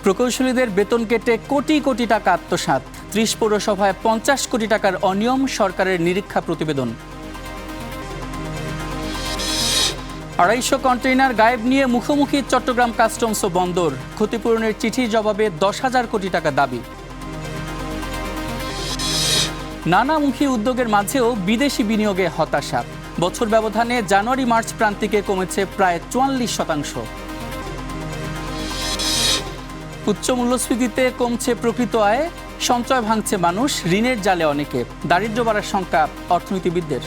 প্রকৌশলীদের বেতন কেটে কোটি কোটি টাকা আত্মসাৎ, ৩০ পৌরসভায় ৫০ কোটি টাকার অনিয়ম, সরকারের নিরীক্ষা প্রতিবেদন। ২৫০ কন্টেইনার গায়েব নিয়ে মুখোমুখি চট্টগ্রাম কাস্টমস ও বন্দর, ক্ষতিপূরণের চিঠির জবাবে ১০,০০০ কোটি টাকা দাবি। নানামুখী উদ্যোগের মাঝেও বিদেশি বিনিয়োগে হতাশা, বছর ব্যবধানে জানুয়ারি মার্চ প্রান্তিকে কমেছে প্রায় ৪৪%। উচ্চ মূল্যস্ফীতিতে কমছে প্রকৃত আয়, সঞ্চয় ভাঙছে মানুষ, ঋণের জালে অনেকে, দারিদ্র্য বাড়ার শঙ্কা অর্থনীতিবিদদের।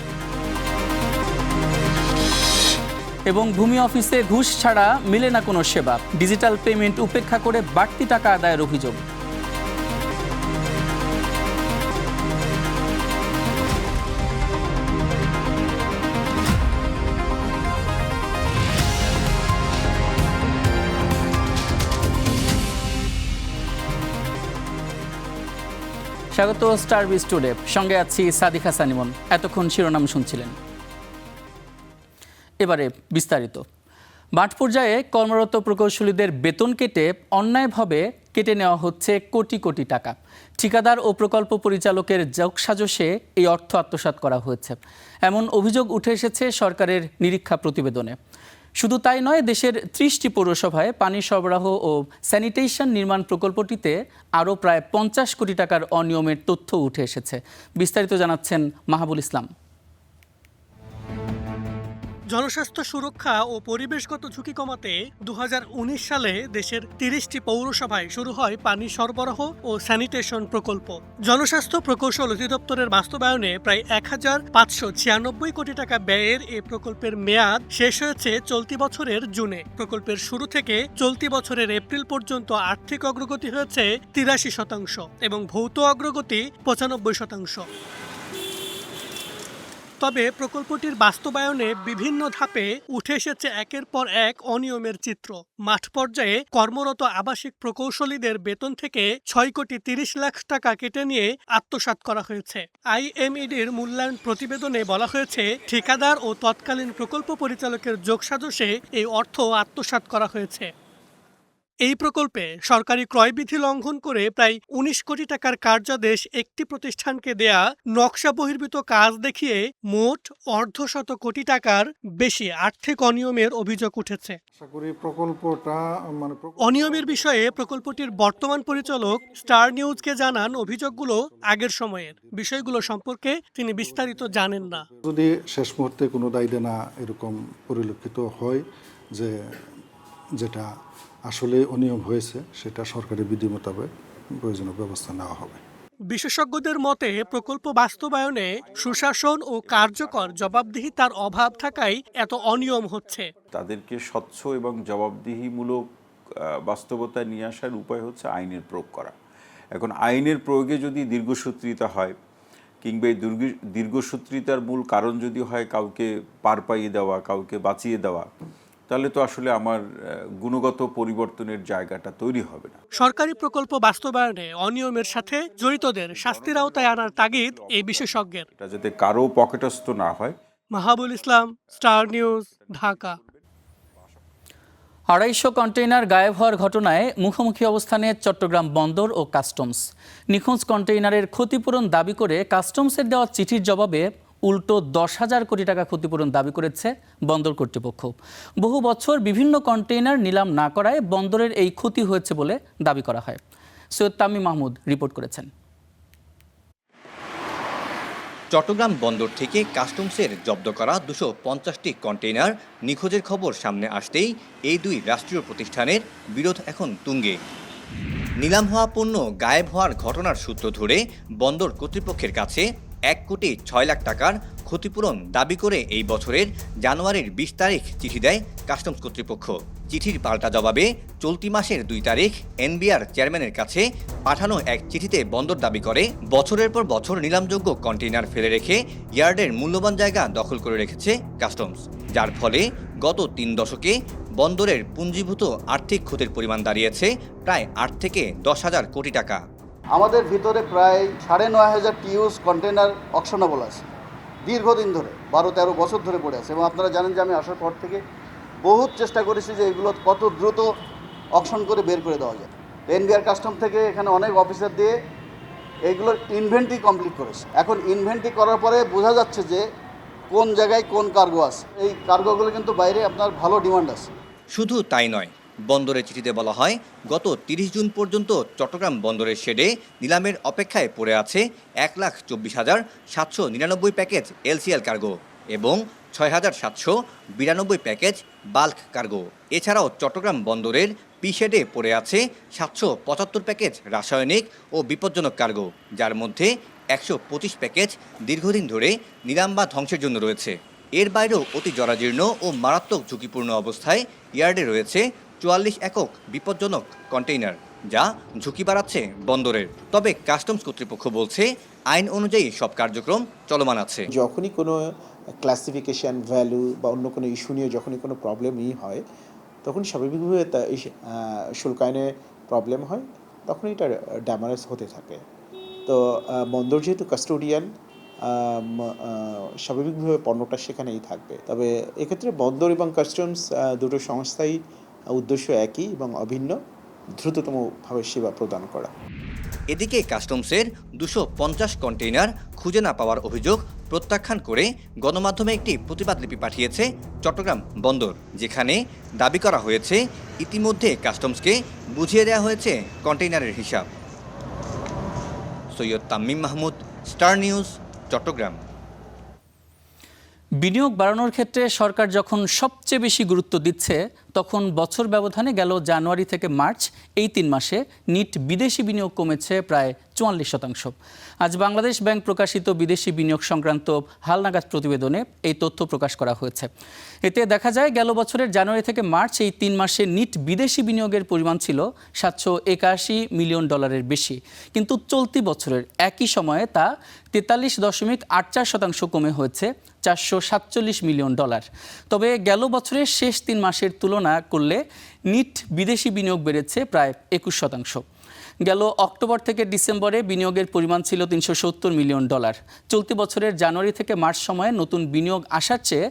এবং ভূমি অফিসে ঘুষ ছাড়া মেলে না কোনো সেবা, ডিজিটাল পেমেন্ট উপেক্ষা করে বাড়তি টাকা আদায়ের অভিযোগ। স্বাগত স্টার বিজ টুডে, সঙ্গে আছি সাদিক হাসান ইমন। এতক্ষণ শিরোনাম শুনছিলেন, এবারে বিস্তারিত। মাঠ পর্যায়ে কর্মরত প্রকৌশলীদের বেতন কেটে অন্যায়ভাবে কেটে নেওয়া হচ্ছে কোটি কোটি টাকা। ঠিকাদার ও প্রকল্প পরিচালকের যোগসাজশে এই অর্থ আত্মসাৎ করা হয়েছে, এমন অভিযোগ উঠে এসেছে সরকারের নিরীক্ষা প্রতিবেদনে। শুধু তাই নয়, দেশের ৩০টি পৌরসভায় পানি সরবরাহ ও স্যানিটেশন নির্মাণ প্রকল্পটিতে আরও প্রায় ৫০ কোটি টাকার অনিয়মের তথ্য উঠে এসেছে। বিস্তারিত জানাচ্ছেন মাহাবুল ইসলাম। জনস্বাস্থ্য সুরক্ষা ও পরিবেশগত ঝুঁকি কমাতে ২০১৯ সালে দেশের ৩০টি পৌরসভায় শুরু হয় পানি সরবরাহ ও স্যানিটেশন প্রকল্প। জনস্বাস্থ্য প্রকৌশল অধিদপ্তরের বাস্তবায়নে প্রায় ১,৫৯৬ কোটি টাকা ব্যয়ের এ প্রকল্পের মেয়াদ শেষ হয়েছে চলতি বছরের জুনে। প্রকল্পের শুরু থেকে চলতি বছরের এপ্রিল পর্যন্ত আর্থিক অগ্রগতি হয়েছে ৮৩% এবং ভৌত অগ্রগতি ৯৫%। তবে প্রকল্পটির বাস্তবায়নে বিভিন্ন ধাপে উঠে এসেছে একের পর এক অনিয়মের চিত্র। মাঠ পর্যায়ে কর্মরত আবাসিক প্রকৌশলীদের বেতন থেকে ৬,৩০,০০,০০০ টাকা কেটে নিয়ে আত্মসাৎ করা হয়েছে। আইএমইডির মূল্যায়ন প্রতিবেদনে বলা হয়েছে, ঠিকাদার ও তৎকালীন প্রকল্প পরিচালকের যোগসাজশে এই অর্থ আত্মসাৎ করা হয়েছে। এই প্রকল্পে সরকারি ক্রয়বিধি লঙ্ঘন করে প্রায় ১৯ কোটি টাকার কার্যাদেশ একটি প্রতিষ্ঠানকে দেয়া নকশা বহির্ভূত কাজ দেখিয়ে মোট ১৫০ কোটি টাকার বেশি আর্থিক অনিয়মের অভিযোগ উঠেছে। অনিয়মের বিষয়ে প্রকল্পটির বর্তমান পরিচালক স্টার নিউজকে জানান, অভিযোগগুলো আগের সময়ের, বিষয়গুলো সম্পর্কে তিনি বিস্তারিত জানেন না। যদি শেষ মুহূর্তে কোনো দায় দেনা এরকম পরিলক্ষিত হয় যে যেটা আসলে অনিয়ম হয়েছে, সেটা সরকারি বিধি মোতাবেক প্রয়োজনীয় ব্যবস্থা নেওয়া হবে। বিশেষজ্ঞদের মতে প্রকল্প বাস্তবায়নে সুশাসন ও কার্যকর জবাবদিহিতার অভাব থাকায় এত অনিয়ম হচ্ছে। তাদেরকে স্বচ্ছ এবং জবাবদিহিমূলক বাস্তবতা নিয়ে আসার উপায় হচ্ছে আইনের প্রয়োগ করা। এখন আইনের প্রয়োগে যদি দীর্ঘসূত্রিতা হয়, কিংবা এই দীর্ঘসূত্রিতার মূল কারণ যদি হয় কাউকে পার পাইয়ে দেওয়া, কাউকে বাঁচিয়ে দেওয়া, তাহলে তো আসলে আমার গুণগত পরিবর্তনের জায়গাটা তৈরি হবে না। সরকারি প্রকল্প বাস্তবায়নে অনিয়মের সাথে জড়িতদের শাস্তির আওতায় আনার তাগিদ এই বিশেষজ্ঞের। এটা যাতে কারো পকেটস্থ না হয়। মাহাবুল ইসলাম, স্টার নিউজ, ঢাকা। ২৫০ কন্টেইনার গায়েব হওয়ার ঘটনায় মুখোমুখি অবস্থানে চট্টগ্রাম বন্দর ও কাস্টমস। নিখোঁজ কন্টেইনারের ক্ষতিপূরণ দাবি করে কাস্টমসের দেওয়া চিঠির জবাবে উল্টো ১০,০০০ কোটি টাকা ক্ষতিপূরণ দাবি করেছে বন্দর কর্তৃপক্ষ। বহু বছর বিভিন্ন কন্টেইনার নিলাম না করায় বন্দরের এই ক্ষতি হয়েছে বলে দাবি করা হয়। সৈয়দ তামিম মাহমুদ রিপোর্ট করেছেন। চট্টগ্রাম বন্দর থেকে কাস্টমসের জব্দ করা ২৫০টি কন্টেইনার নিখোঁজের খবর সামনে আসতেই এই দুই রাষ্ট্রীয় প্রতিষ্ঠানের বিরোধ এখন তুঙ্গে। নিলাম হওয়া পণ্য গায়েব হওয়ার ঘটনার সূত্র ধরে বন্দর কর্তৃপক্ষের কাছে ১,৬০,০০,০০০ টাকার ক্ষতিপূরণ দাবি করে এই বছরের জানুয়ারির ২০ তারিখ চিঠি দেয় কাস্টমস কর্তৃপক্ষ। চিঠির পাল্টা জবাবে চলতি মাসের ২ তারিখ এনবিআর চেয়ারম্যানের কাছে পাঠানো এক চিঠিতে বন্দর দাবি করে, বছরের পর বছর নিলামযোগ্য কন্টেইনার ফেলে রেখে ইয়ার্ডের মূল্যবান জায়গা দখল করে রেখেছে কাস্টমস, যার ফলে গত ৩ দশকে বন্দরের পুঞ্জীভূত আর্থিক ক্ষতির পরিমাণ দাঁড়িয়েছে প্রায় ৮ থেকে ১০,০০০ কোটি টাকা। আমাদের ভিতরে প্রায় ৯,৫০০ টিউজ কন্টেনার অকশনেবল আছে, দীর্ঘদিন ধরে ১২-১৩ বছর ধরে পড়ে আছে। এবং আপনারা জানেন যে আমি আসার পর থেকে বহুত চেষ্টা করেছি যে এগুলো কত দ্রুত অকশন করে বের করে দেওয়া যায়। এনবিআর কাস্টম থেকে এখানে অনেক অফিসার দিয়ে এইগুলোর ইনভেন্টরি কমপ্লিট করেছে। এখন ইনভেন্টরি করার পরে বোঝা যাচ্ছে যে কোন জায়গায় কোন কার্গো আছে। এই কার্গোগুলো কিন্তু বাইরে আপনার ভালো ডিমান্ড আছে। শুধু তাই নয়, বন্দরের চিঠিতে বলা হয় গত 30 জুন পর্যন্ত চট্টগ্রাম বন্দরের শেডে নিলামের অপেক্ষায় পড়ে আছে 1,24,799 প্যাকেজ এলসিএল কার্গো এবং 6,792 প্যাকেজ বাল্ক কার্গো। এছাড়াও চট্টগ্রাম বন্দরের পি শেডে পড়ে আছে 775 প্যাকেজ রাসায়নিক ও বিপজ্জনক কার্গো, যার মধ্যে 125 প্যাকেজ দীর্ঘদিন ধরে নিলাম বা ধ্বংসের জন্য রয়েছে। এর বাইরেও অতি জরাজীর্ণ ও মারাত্মক ঝুঁকিপূর্ণ অবস্থায় ইয়ার্ডে রয়েছে 44 একক বিপজ্জনক কন্টেইনার, যা ঝুঁকি বাড়াচ্ছে বন্দরের। তবে কাস্টমস কর্তৃপক্ষ বলছে আইন অনুযায়ী সব কার্যক্রম চলমান আছে। যখনই কোনো ক্লাসিফিকেশন ভ্যালু বা অন্য কোনো ইস্যু নিয়ে যখনই কোনো প্রবলেমই হয়, তখন স্বাভাবিকভাবে শুল্ক আইনে প্রবলেম হয়, তখন এটা ড্যামারেজ হতে থাকে। তো বন্দর যেহেতু কাস্টোডিয়ান, স্বাভাবিকভাবে পণ্যটা সেখানেই থাকবে। তবে এক্ষেত্রে বন্দর এবং কাস্টমস দুটো সংস্থাই উদ্দেশ্য একই এবং অভিন্ন, দ্রুততমভাবে সেবা প্রদান করা। এদিকে কাস্টমসের 250 কন্টেইনার খুঁজে না পাওয়ার অভিযোগ প্রত্যাখ্যান করে গণমাধ্যমে একটি প্রতিবাদ লিপি পাঠিয়েছে চট্টগ্রাম বন্দর, যেখানে দাবি করা হয়েছে ইতিমধ্যে কাস্টমসকে বুঝিয়ে দেওয়া হয়েছে কন্টেইনারের হিসাব। Syed Tamim Mahmud, Star News, Chittagong. বিনিয়োগ বাড়ানোর ক্ষেত্রে সরকার যখন সবচেয়ে বেশি গুরুত্ব দিচ্ছে, তখন বছর ব্যবধানে গেল জানুয়ারি থেকে মার্চ এই 3 মাসে নিট বিদেশি বিনিয়োগ কমেছে প্রায় 44%। আজ বাংলাদেশ ব্যাংক প্রকাশিত বিদেশি বিনিয়োগ সংক্রান্ত হালনাগাদ প্রতিবেদনে এই তথ্য প্রকাশ করা হয়েছে। এতে দেখা যায় গেল বছরের জানুয়ারি থেকে মার্চ এই 3 মাসে নিট বিদেশি বিনিয়োগের পরিমাণ ছিল $781 মিলিয়ন বেশি, কিন্তু চলতি বছরের একই সময়ে তা 43.84% কমে হয়েছে $447 মিলিয়ন। তবে গেল বছরের শেষ 3 মাসের তুলনা করলে নিট বিদেশি বিনিয়োগ বেড়েছে প্রায় 21%। গেল অক্টোবর থেকে ডিসেম্বরে বিনিয়োগের পরিমাণ ছিল $370 মিলিয়ন। চলতি বছরের জানুয়ারি থেকে মার্চ সময়ে নতুন বিনিয়োগ আসার চেয়ে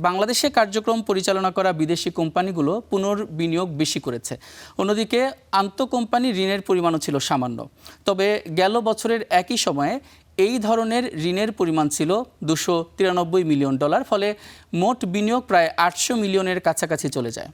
বাংলাদেশে কার্যক্রম পরিচালনা করা বিদেশি কোম্পানিগুলো পুনর্বিনিয়োগ বেশি করেছে। অন্যদিকে আন্তঃকোম্পানি ঋণের পরিমাণও ছিল সামান্য। তবে গেল বছরের একই সময়ে এই ধরনের ঋণের পরিমাণ ছিল $293 মিলিয়ন, ফলে মোট বিনিয়োগ প্রায় 800 মিলিয়নের কাছাকাছি চলে যায়।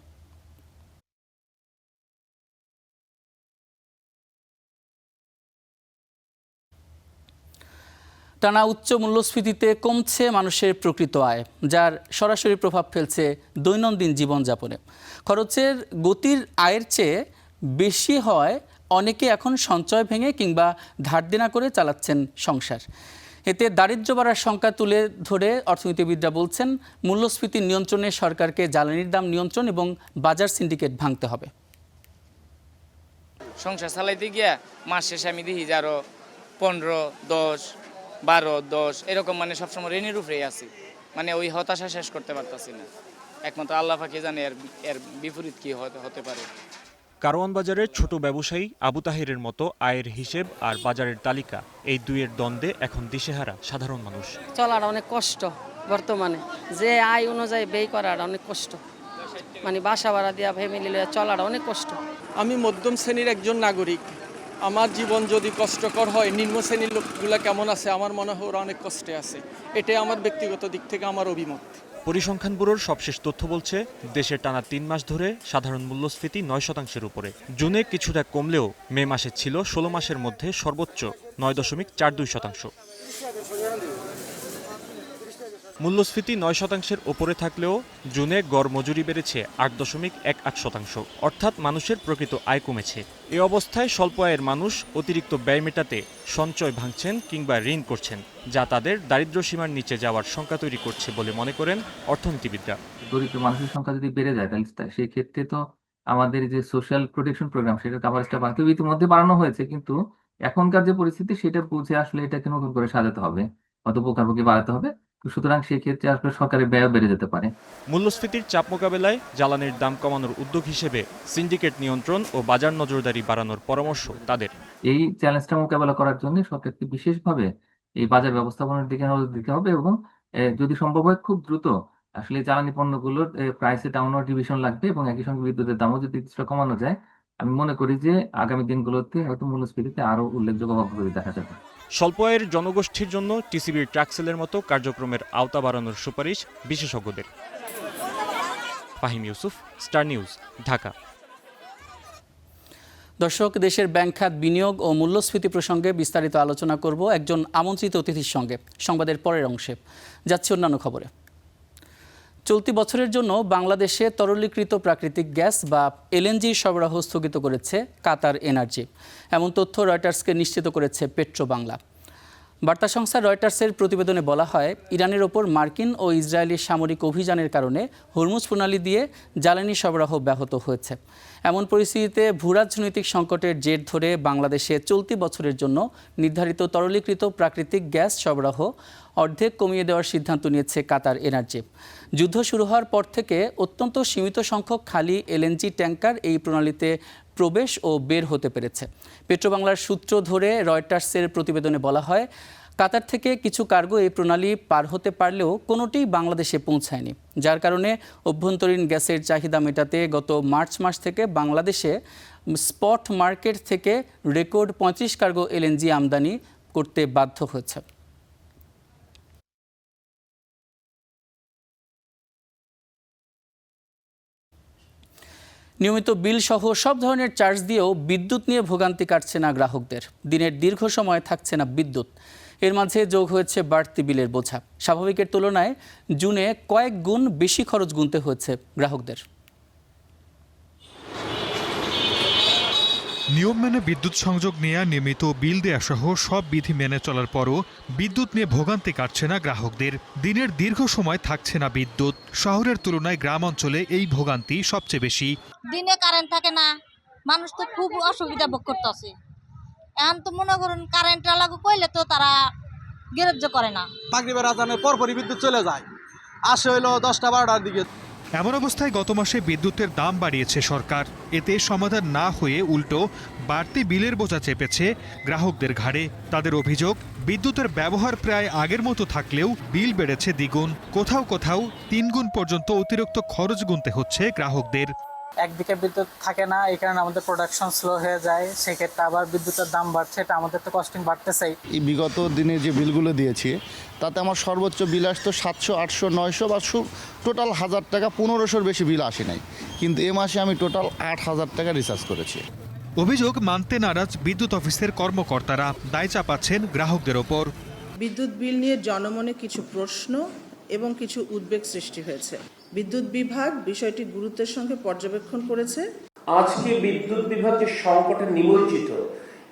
টানা উচ্চ মূল্যস্ফীতিতে কমছে মানুষের প্রকৃত আয়, যার সরাসরি প্রভাব ফেলছে দৈনন্দিন জীবনযাপনে। খরচের গতির আয়ের চেয়ে বেশি হয় অনেকে এখন সঞ্চয় ভেঙে কিংবা ধার দেনা করে চালাচ্ছেন সংসার। এতে দারিদ্র্য বাড়ার সংখ্যা তুলে ধরে অর্থনীতিবিদরা বলছেন, মূল্যস্ফীতি নিয়ন্ত্রণে সরকারকে জ্বালানির দাম নিয়ন্ত্রণ এবং বাজার সিন্ডিকেট ভাঙতে হবে। সংসার চালাইতে গিয়া মাস শেষে আমি দেখি যে আরো 15, 10, 12, 10 এরকম সবসময় ঋণের উপরেই আছি। ওই হতাশা শেষ করতে পারতাছি না। একমাত্র আল্লাহ পাকে জানে এর বিপরীত কি হতে পারে। কারওয়ান বাজারের ছোট ব্যবসায়ী আবু তাহেরের মতো আয়ের হিসেব আর বাজারের তালিকা, এই দুইয়ের দ্বন্দ্বে এখন দিশেহারা সাধারণ মানুষ। চলাটা অনেক কষ্ট, বর্তমানে যে আয় অনুযায়ী ব্যয় করাটা অনেক কষ্ট। বাসা ভাড়া দিয়া ফ্যামিলি লইয়া চলাটা অনেক কষ্ট। আমি মধ্যম শ্রেণীর একজন নাগরিক। আমার জীবন যদি কষ্টকর হয়, নিম্ন শ্রেণীর লোকগুলা কেমন আছে? আমার মনে হয় ওরা অনেক কষ্টে আছে। এটাই আমার ব্যক্তিগত দিক থেকে আমার অভিমত। পরিসংখ্যান ব্যুরোর সবশেষ তথ্য বলছে, দেশের টানা 3 মাস ধরে সাধারণ মূল্যস্ফীতি 9%-এর উপরে। জুনে কিছুটা কমলেও মে মাসে ছিল 16 মাসের মধ্যে সর্বোচ্চ 9.42%। মূল্যস্ফীতি 9%-এর ওপরে থাকলেও জুনে গড় মজুরি বেড়েছে 8.18%, অর্থাৎ মানুষের প্রকৃত আয় কমেছে। এ অবস্থায় স্বল্প আয়ের মানুষ অতিরিক্ত ব্যয় মেটাতে সঞ্চয় ভাঙছেন কিংবা ঋণ করছেন, যা তাদের দারিদ্র্য সীমার নিচে যাওয়ার শঙ্কা তৈরি করছে বলে মনে করেন অর্থনীতিবিদরা। দরিদ্র মানুষের সংখ্যা যদি বেড়ে যায়, তাহলে সেই ক্ষেত্রে তো আমাদের যে সোশ্যাল প্রোটেকশন প্রোগ্রাম, সেটা কভারেজটা বাড়তে ইতিমধ্যে বাড়ানো হয়েছে, কিন্তু এখনকার যে পরিস্থিতি সেটা বুঝে আসলে এটাকে নতুন করে সাজাতে হবে, অত প্রকারভোগী বাড়াতে হবে। সুতরাং সেই ক্ষেত্রে আসলে সরকারের ব্যয় বেড়ে যেতে পারে। মূল্যস্ফীতির চাপ মোকাবেলায় জ্বালানির দাম কমানোর উদ্যোগ হিসেবে সিন্ডিকেট নিয়ন্ত্রণ ও বাজার নজরদারি বাড়ানোর পরামর্শ তাদের। এই চ্যালেঞ্জটা মোকাবেলা করার জন্য সরকারকে বিশেষভাবে এই বাজার ব্যবস্থাপনার দিকে নজর দিতে হবে এবং যদি সম্ভব হয় খুব দ্রুত আসলে জ্বালানি পণ্যগুলোর প্রাইসে ডাউনওয়ার্ড রিভিশন লাগবে এবং একই সঙ্গে বিদ্যুতের দামও যদি কিছুটা কমানো যায়, আমি মনে করি যে আগামী দিনগুলোতে হয়তো মূল্যস্ফীতিতে আরো উল্লেখযোগ্য অগ্রগতি দেখা যাবে। স্বল্প আয়ের জনগোষ্ঠীর জন্য টিসিবির ট্রাকসেলের মতো কার্যক্রমের আওতা বাড়ানোর সুপারিশ বিশেষজ্ঞদের। Fahim Yusuf, star news, Dhaka. দর্শক, দেশের ব্যাংক খাত, বিনিয়োগ ও মূল্যস্ফীতি প্রসঙ্গে বিস্তারিত আলোচনা করব একজন আমন্ত্রিত অতিথির সঙ্গে সংবাদের পরের অংশে। যাচ্ছে অন্যান্য খবরে। চলতি বছরের জন্য বাংলাদেশে তরলীকৃত প্রাকৃতিক গ্যাস বা এলএনজি সরবরাহ স্থগিত করেছে কাতার এনার্জি। এমন তথ্য রয়টার্সকে নিশ্চিত করেছে পেট্রো বাংলা। বার্তা সংস্থা রয়টার্সের প্রতিবেদনে বলা হয়, ইরানের ওপর মার্কিন ও ইসরায়েলি সামরিক অভিযানের কারণে হরমুজ প্রণালী দিয়ে জ্বালানি সরবরাহ ব্যাহত হয়েছে। এমন পরিস্থিতিতে ভূরাজনৈতিক সংকটের জের ধরে বাংলাদেশে চলতি বছরের জন্য নির্ধারিত তরলীকৃত প্রাকৃতিক গ্যাস সরবরাহ অর্ধেক কমিয়ে দেওয়ার সিদ্ধান্ত নিয়েছে কাতার এনার্জি। যুদ্ধ শুরু হওয়ার পর থেকে অত্যন্ত সীমিত সংখ্যক খালি এলএনজি ট্যাঙ্কার এই প্রণালীতে প্রবেশ ও বের হতে পেরেছে। পেট্রোবাংলার সূত্র ধরে রয়টার্সের প্রতিবেদনে বলা হয়, কাতার থেকে কিছু কার্গো এই প্রণালী পার হতে পারলেও কোনোটিই বাংলাদেশে পৌঁছায়নি, যার কারণে অভ্যন্তরীণ গ্যাসের চাহিদা মেটাতে গত মার্চ মাস থেকে বাংলাদেশে স্পট মার্কেট থেকে রেকর্ড 35 কার্গো এলএনজি আমদানি করতে বাধ্য হয়েছে। নিয়মিত বিল সহ সব ধরনের চার্জ দিয়েও বিদ্যুৎ নিয়ে ভোগান্তি কাটছে না গ্রাহকদের। দিনের দীর্ঘ সময় থাকছে না বিদ্যুৎ। এর মাঝে যোগ হয়েছে বাড়তি বিলের বোঝা। স্বাভাবিকের তুলনায় জুনে কয়েক গুণ বেশি খরচ গুনতে হয়েছে গ্রাহকদের। নিয়ম মেনে বিদ্যুৎ সংযোগ নেওয়া, নিয়মিত বিল দেয়া সহ সব বিধি মেনে চলার পরও বিদ্যুৎ নিয়ে ভোগান্তি কাটছে না গ্রাহকদের। দিনের দীর্ঘ সময় থাকছে না বিদ্যুৎ। শহরের তুলনায় গ্রাম অঞ্চলে এই ভোগান্তি সবচেয়ে বেশি। দিনে কারেন্ট থাকে না, মানুষ তো খুব অসুবিধা ভোগ করতেছে। এখন তো মনে করুন কারেন্টটা লাগু কইলে তো তারা গ্রাহ্য করে না। মাগরিবের আজানের পরপরই বিদ্যুৎ চলে যায়, আসে হইলো 10টা 12টার দিকে। এমন অবস্থায় গত মাসে বিদ্যুতের দাম বাড়িয়েছে সরকার। এতে সমাধান না হয়ে উল্টো বাড়তি বিলের বোঝা চেপেছে গ্রাহকদের ঘাড়ে। তাদের অভিযোগ, বিদ্যুতের ব্যবহার প্রায় আগের মতো থাকলেও বিল বেড়েছে দ্বিগুণ। কোথাও কোথাও 3 গুণ পর্যন্ত অতিরিক্ত খরচ গুনতে হচ্ছে গ্রাহকদের। একদিকে বিদ্যুৎ থাকে না, এই কারণে আমাদের প্রোডাকশন স্লো হয়ে যায়, সেক্ষেত্রে আবার বিদ্যুতের দাম বাড়ছে, এটা আমাদের তো কস্টিং বাড়তেছেই। এই বিগত দিনে যে বিলগুলো দিয়েছি তাতে আমার সর্বোচ্চ বিল আসতো 700, 800, 900 বা টোটাল 1000 টাকা, 1500-র বেশি বিল আসে নাই। কিন্তু এ মাসে আমি টোটাল 8000 টাকা রিচার্জ করেছি। অভিযোগ মানতে নারাজ বিদ্যুৎ অফিসের কর্মকর্তারা, দায় চাপাচ্ছেন গ্রাহকদের ওপর। বিদ্যুৎ বিল নিয়ে জনমনে কিছু প্রশ্ন এবং কিছু উদ্বেগ সৃষ্টি হয়েছে। বিদ্যুৎ বিভাগ বিষয়টি গুরুত্বের সঙ্গে পর্যবেক্ষণ করেছে। আজকে বিদ্যুৎ বিভাগ যে সংকটে নিমজ্জিত,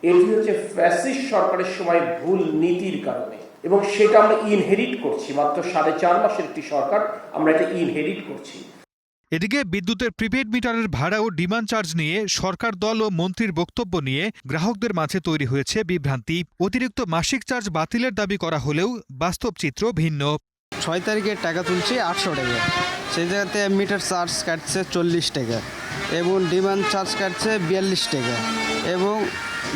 এটি হচ্ছে ফ্যাসিস্ট সরকারের সময় ভুল নীতির কারণে, এবং সেটা আমরা ইনহেরিট করছি। মাত্র 4.5 মাসের একটি সরকার, আমরা এটা ইনহেরিট করছি। এদিকে বিদ্যুতের প্রিপেড মিটারের ভাড়া ও ডিমান্ড চার্জ নিয়ে সরকার দল ও মন্ত্রীর বক্তব্য নিয়ে গ্রাহকদের মাঝে তৈরি হয়েছে বিভ্রান্তি। অতিরিক্ত মাসিক চার্জ বাতিলের দাবি করা হলেও বাস্তব চিত্র ভিন্ন। 6 তারিখে টাকা তুলছি 800 টাকা, সেই জায়গাতে মিটার চার্জ কাটছে 40 টাকা এবং ডিমান্ড চার্জ কাটছে 42 টাকা এবং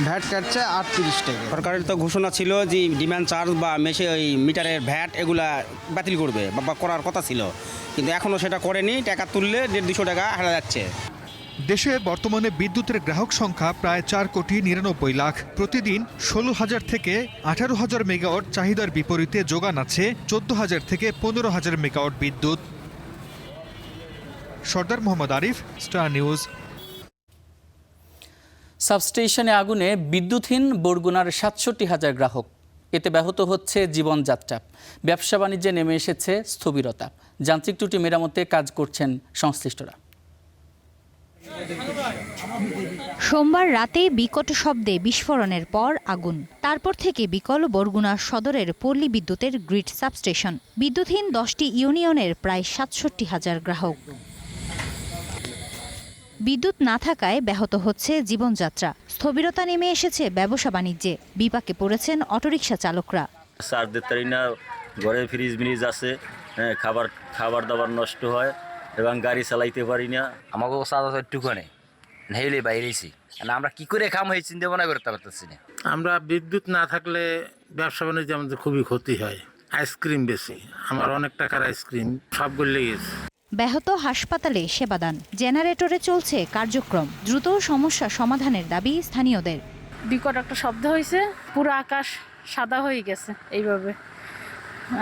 ভ্যাট কাটছে 38 টাকা। সরকারের তো ঘোষণা ছিল যে ডিমান্ড চার্জ বা ওই মিটারের ভ্যাট এগুলা বাতিল করবে বা করার কথা ছিল, কিন্তু এখনও সেটা করেনি। টাকা তুললে 150-200 টাকা হারা যাচ্ছে। দেশে বর্তমানে বিদ্যুতের গ্রাহক সংখ্যা প্রায় 4,99,00,000 লাখ। প্রতিদিন 16,000 থেকে 18,000 মেগাওয়াট চাহিদার বিপরীতে যোগান আছে 14,000 থেকে 15,000 মেগাওয়াট বিদ্যুৎ। সর্দার মোহাম্মদ আরিফ, স্টার নিউজ। সাবস্টেশনে আগুনে বিদ্যুৎহীন বরগুনার 67,000 গ্রাহক। এতে ব্যাহত হচ্ছে জীবনযাত্রা। ব্যবসা বাণিজ্যে নেমে এসেছে স্থবিরতা। যান্ত্রিক ত্রুটি মেরামতে কাজ করছেন সংশ্লিষ্টরা। সোমবার রাতে বিকট শব্দে বিস্ফোরণের পর আগুন। তারপর থেকে বিকল বরগুনা সদরের পল্লী বিদ্যুতের গ্রিড সাবস্টেশন। বিদ্যুৎহীন 10টি ইউনিয়নের প্রায় 67,000 গ্রাহক। বিদ্যুৎ না থাকায় ব্যাহত হচ্ছে জীবনযাত্রা। স্থবিরতা নেমে এসেছে ব্যবসা বাণিজ্যে। বিপাকে পড়েছেন অটোরিকশা চালকরা। চার্জ দিতে পারি না, ঘরে ফ্রিজ মিরিজ আছে, খাবার দাবার নষ্ট হয় এবং গাড়ি চালাইতে পারি না। আমাকে চার্জ একটুখানে নেইলে বাইরেছি, আমরা কি করে খাম হয়ে চিন্তা ভাবনা করতে পারতেছি না। আমরা বিদ্যুৎ না থাকলে ব্যবসা বাণিজ্যে আমাদের খুবই ক্ষতি হয়। আইসক্রিম বেশি, আমার অনেক টাকার আইসক্রিম সব গলে গেছে। ব্যাহত হাসপাতালে সেবাদান, জেনারেটরে চলছে কার্যক্রম, দ্রুত সমস্যা সমাধানের দাবি স্থানীয়দের। বিকট একটা শব্দ হয়েছে, পুরো আকাশ সাদা হয়ে গেছে এইভাবে,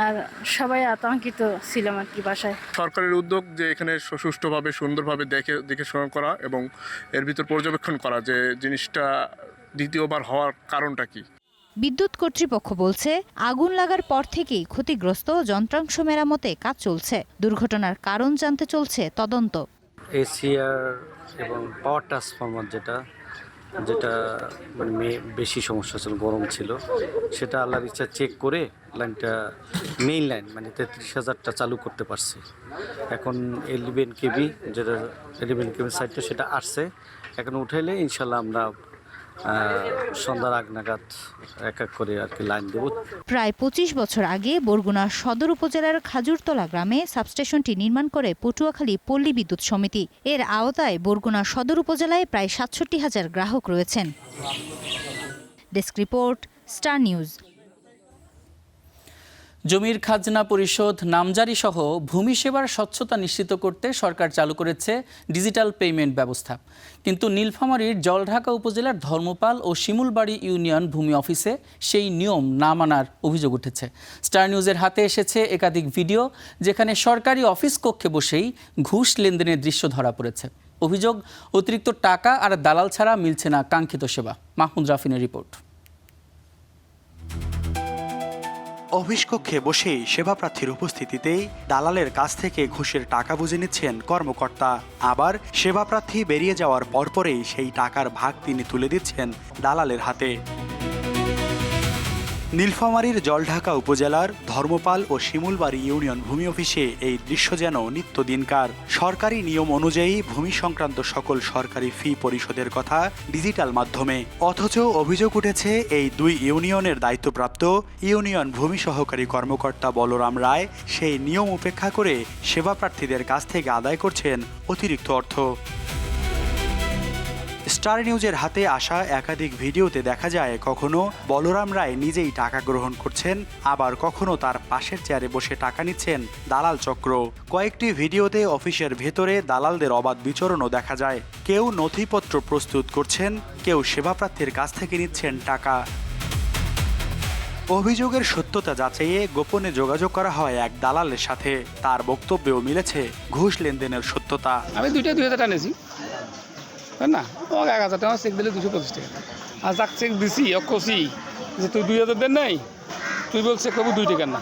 আর সবাই আতঙ্কিত ছিলাম আর কি বাসায়। সরকারের উদ্যোগ যে এখানে সুষ্ঠুভাবে সুন্দরভাবে দেখে শোনা করা এবং এর ভিতর পর্যবেক্ষণ করা যে জিনিসটা দ্বিতীয়বার হওয়ার কারণটা কি। বিদ্যুৎ কর্তৃপক্ষ বলছে, আগুন লাগার পর থেকেই ক্ষতিগ্রস্ত যন্ত্রাংশ মেরামতে কাজ চলছে। দুর্ঘটনার কারণ জানতে চলছে তদন্ত। এসিআর এবং পাওয়ার ট্রান্সফরমার যেটা মানে বেশি সমস্যা ছিল, গরম ছিল, সেটা আল্লাহর ইচ্ছা চেক করে লাইনটা মেইন লাইন মানে 33,000টা চালু করতে পারছি। এখন 11 কেবি যেটা 11 কেবি সাইডটা সেটা আসছে, এখন উঠাইলে ইনশাল্লাহ আমরা সন্ধ্যার আগ নাগাদ এক এক করে আর কি লাইন দেব। প্রায় 25 বছর আগে বরগুনা সদর উপজেলার খাজুরতলা গ্রামে সাবস্টেশনটি নির্মাণ করে পটুয়াখালী পল্লী বিদ্যুৎ সমিতি। এর আওতায় বরগুনা সদর উপজেলায় প্রায় 67,000 গ্রাহক রয়েছেন। Desk report, star news. জমির খাজনা পরিশোধ, নামজারি সহ ভূমি সেবার স্বচ্ছতা নিশ্চিত করতে সরকার চালু করেছে ডিজিটাল পেমেন্ট ব্যবস্থা। কিন্তু নীলফামারীর জলঢাকা উপজেলার ধর্মপাল ও শিমুলবাড়ি ইউনিয়ন ভূমি অফিসে সেই নিয়ম না মানার অভিযোগ উঠেছে। স্টার নিউজের হাতে এসেছে একাধিক ভিডিও, যেখানে সরকারি অফিস কক্ষে বসেই ঘুষ লেনদেনের দৃশ্য ধরা পড়েছে। অভিযোগ, অতিরিক্ত টাকা আর দালাল ছাড়া মিলছে না কাঙ্ক্ষিত সেবা। মাহমুদ রাফিনের রিপোর্ট। অফিস কক্ষে বসেই সেবাপ্রার্থীর উপস্থিতিতেই দালালের কাছ থেকে ঘুষের টাকা বুঝে নিচ্ছেন কর্মকর্তা। আবার সেবাপ্রার্থী বেরিয়ে যাওয়ার পরপরেই সেই টাকার ভাগ তিনি তুলে দিচ্ছেন দালালের হাতে। নীলফামারীর জলঢাকা উপজেলার ধর্মপাল ও শিমুলবাড়ি ইউনিয়ন ভূমি অফিসে এই দৃশ্য যেন নিত্যদিনকার। সরকারি নিয়ম অনুযায়ী ভূমি সংক্রান্ত সকল সরকারি ফি পরিশোধের কথা ডিজিটাল মাধ্যমে, অথচ অভিযোগ উঠেছে এই দুই ইউনিয়নের দায়িত্বপ্রাপ্ত ইউনিয়ন ভূমি সহকারী কর্মকর্তা বলরাম রায় সেই নিয়ম উপেক্ষা করে সেবাপ্রার্থীদের কাছ থেকে আদায় করছেন অতিরিক্ত অর্থ। স্টার নিউজের হাতে আসা একাধিক ভিডিওতে দেখা যায় কখনো বলরাম রায় নিজেই টাকা গ্রহণ করছেন, আবার কখনো তার পাশের চেয়ারে বসে টাকা নিচ্ছেন দালাল চক্র। কয়েকটি ভিডিওতে অফিসের ভেতরে দালালদের অবাধ বিচরণও দেখা যায়। কেউ নথিপত্র প্রস্তুত করছেন, কেউ সেবাপ্রার্থীর কাছ থেকে নিচ্ছেন টাকা। অভিযোগের সত্যতা যাচাইয়ে গোপনে যোগাযোগ করা হয় এক দালালের সাথে। তার বক্তব্যেও মিলেছে ঘুষ লেনদেনের সত্যতা। আমি 2,000 টাকা নিয়েছি না, আমাকে 1,000 টাকা চেক দিলে 250 টাকা। আর যাক চেক দিছি কছি যে তুই 2,000 দেন নাই, তুই বলছে কবু 2 টাকা না।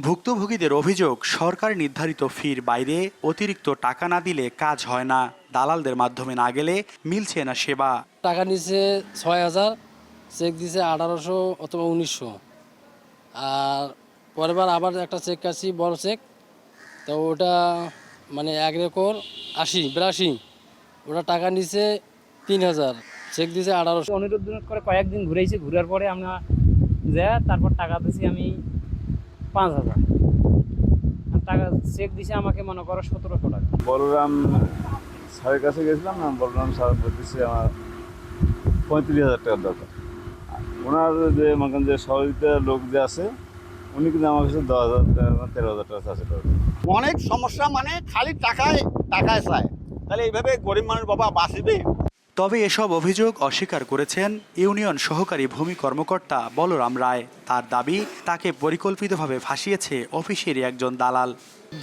ভুক্তভোগীদের অভিযোগ, সরকার নির্ধারিত ফির বাইরে অতিরিক্ত টাকা না দিলে কাজ হয় না, দালালদের মাধ্যমে না গেলে মিলছে না সেবা। টাকা নিচ্ছে 6,000, চেক দিছে 1,800 অথবা 1,900। আর পরের বার আবার একটা চেক কাটছি, বড় চেক, তো ওটা মানে 1 রেকর্ড 82, ওটা টাকা নিছে 3,000, চেক দিছে 1,800। অনুরোধ করে কয়েকদিন ঘুরেছি, ঘুরার পরে আমরা যা তারপর টাকা দিয়েছি আমি 5,000 টাকা, চেক দিছে আমাকে মনে করো 1,700 টাকা। বলরাম স্যারের কাছে গেছিলাম না, বলরাম স্যার বলতেছে আমার 35,000 টাকার দরকার। ওনার যে মনে যে সহযোগিতার লোক যে আছে উনি কিন্তু আমার কাছে 10,000 টাকা 13,000 টাকা চাষে করে। অনেক সমস্যা, মানে খালি টাকায় চায়, তাহলে এইভাবে গরিব মানুষ বাবা বাঁচবে। তবে এসব অভিযোগ অস্বীকার করেছেন ইউনিয়ন সহকারী ভূমি কর্মকর্তা বলরাম রায়। তার দাবি, তাকে পরিকল্পিতভাবে ফাঁসিয়েছে অফিসেরই একজন দালাল।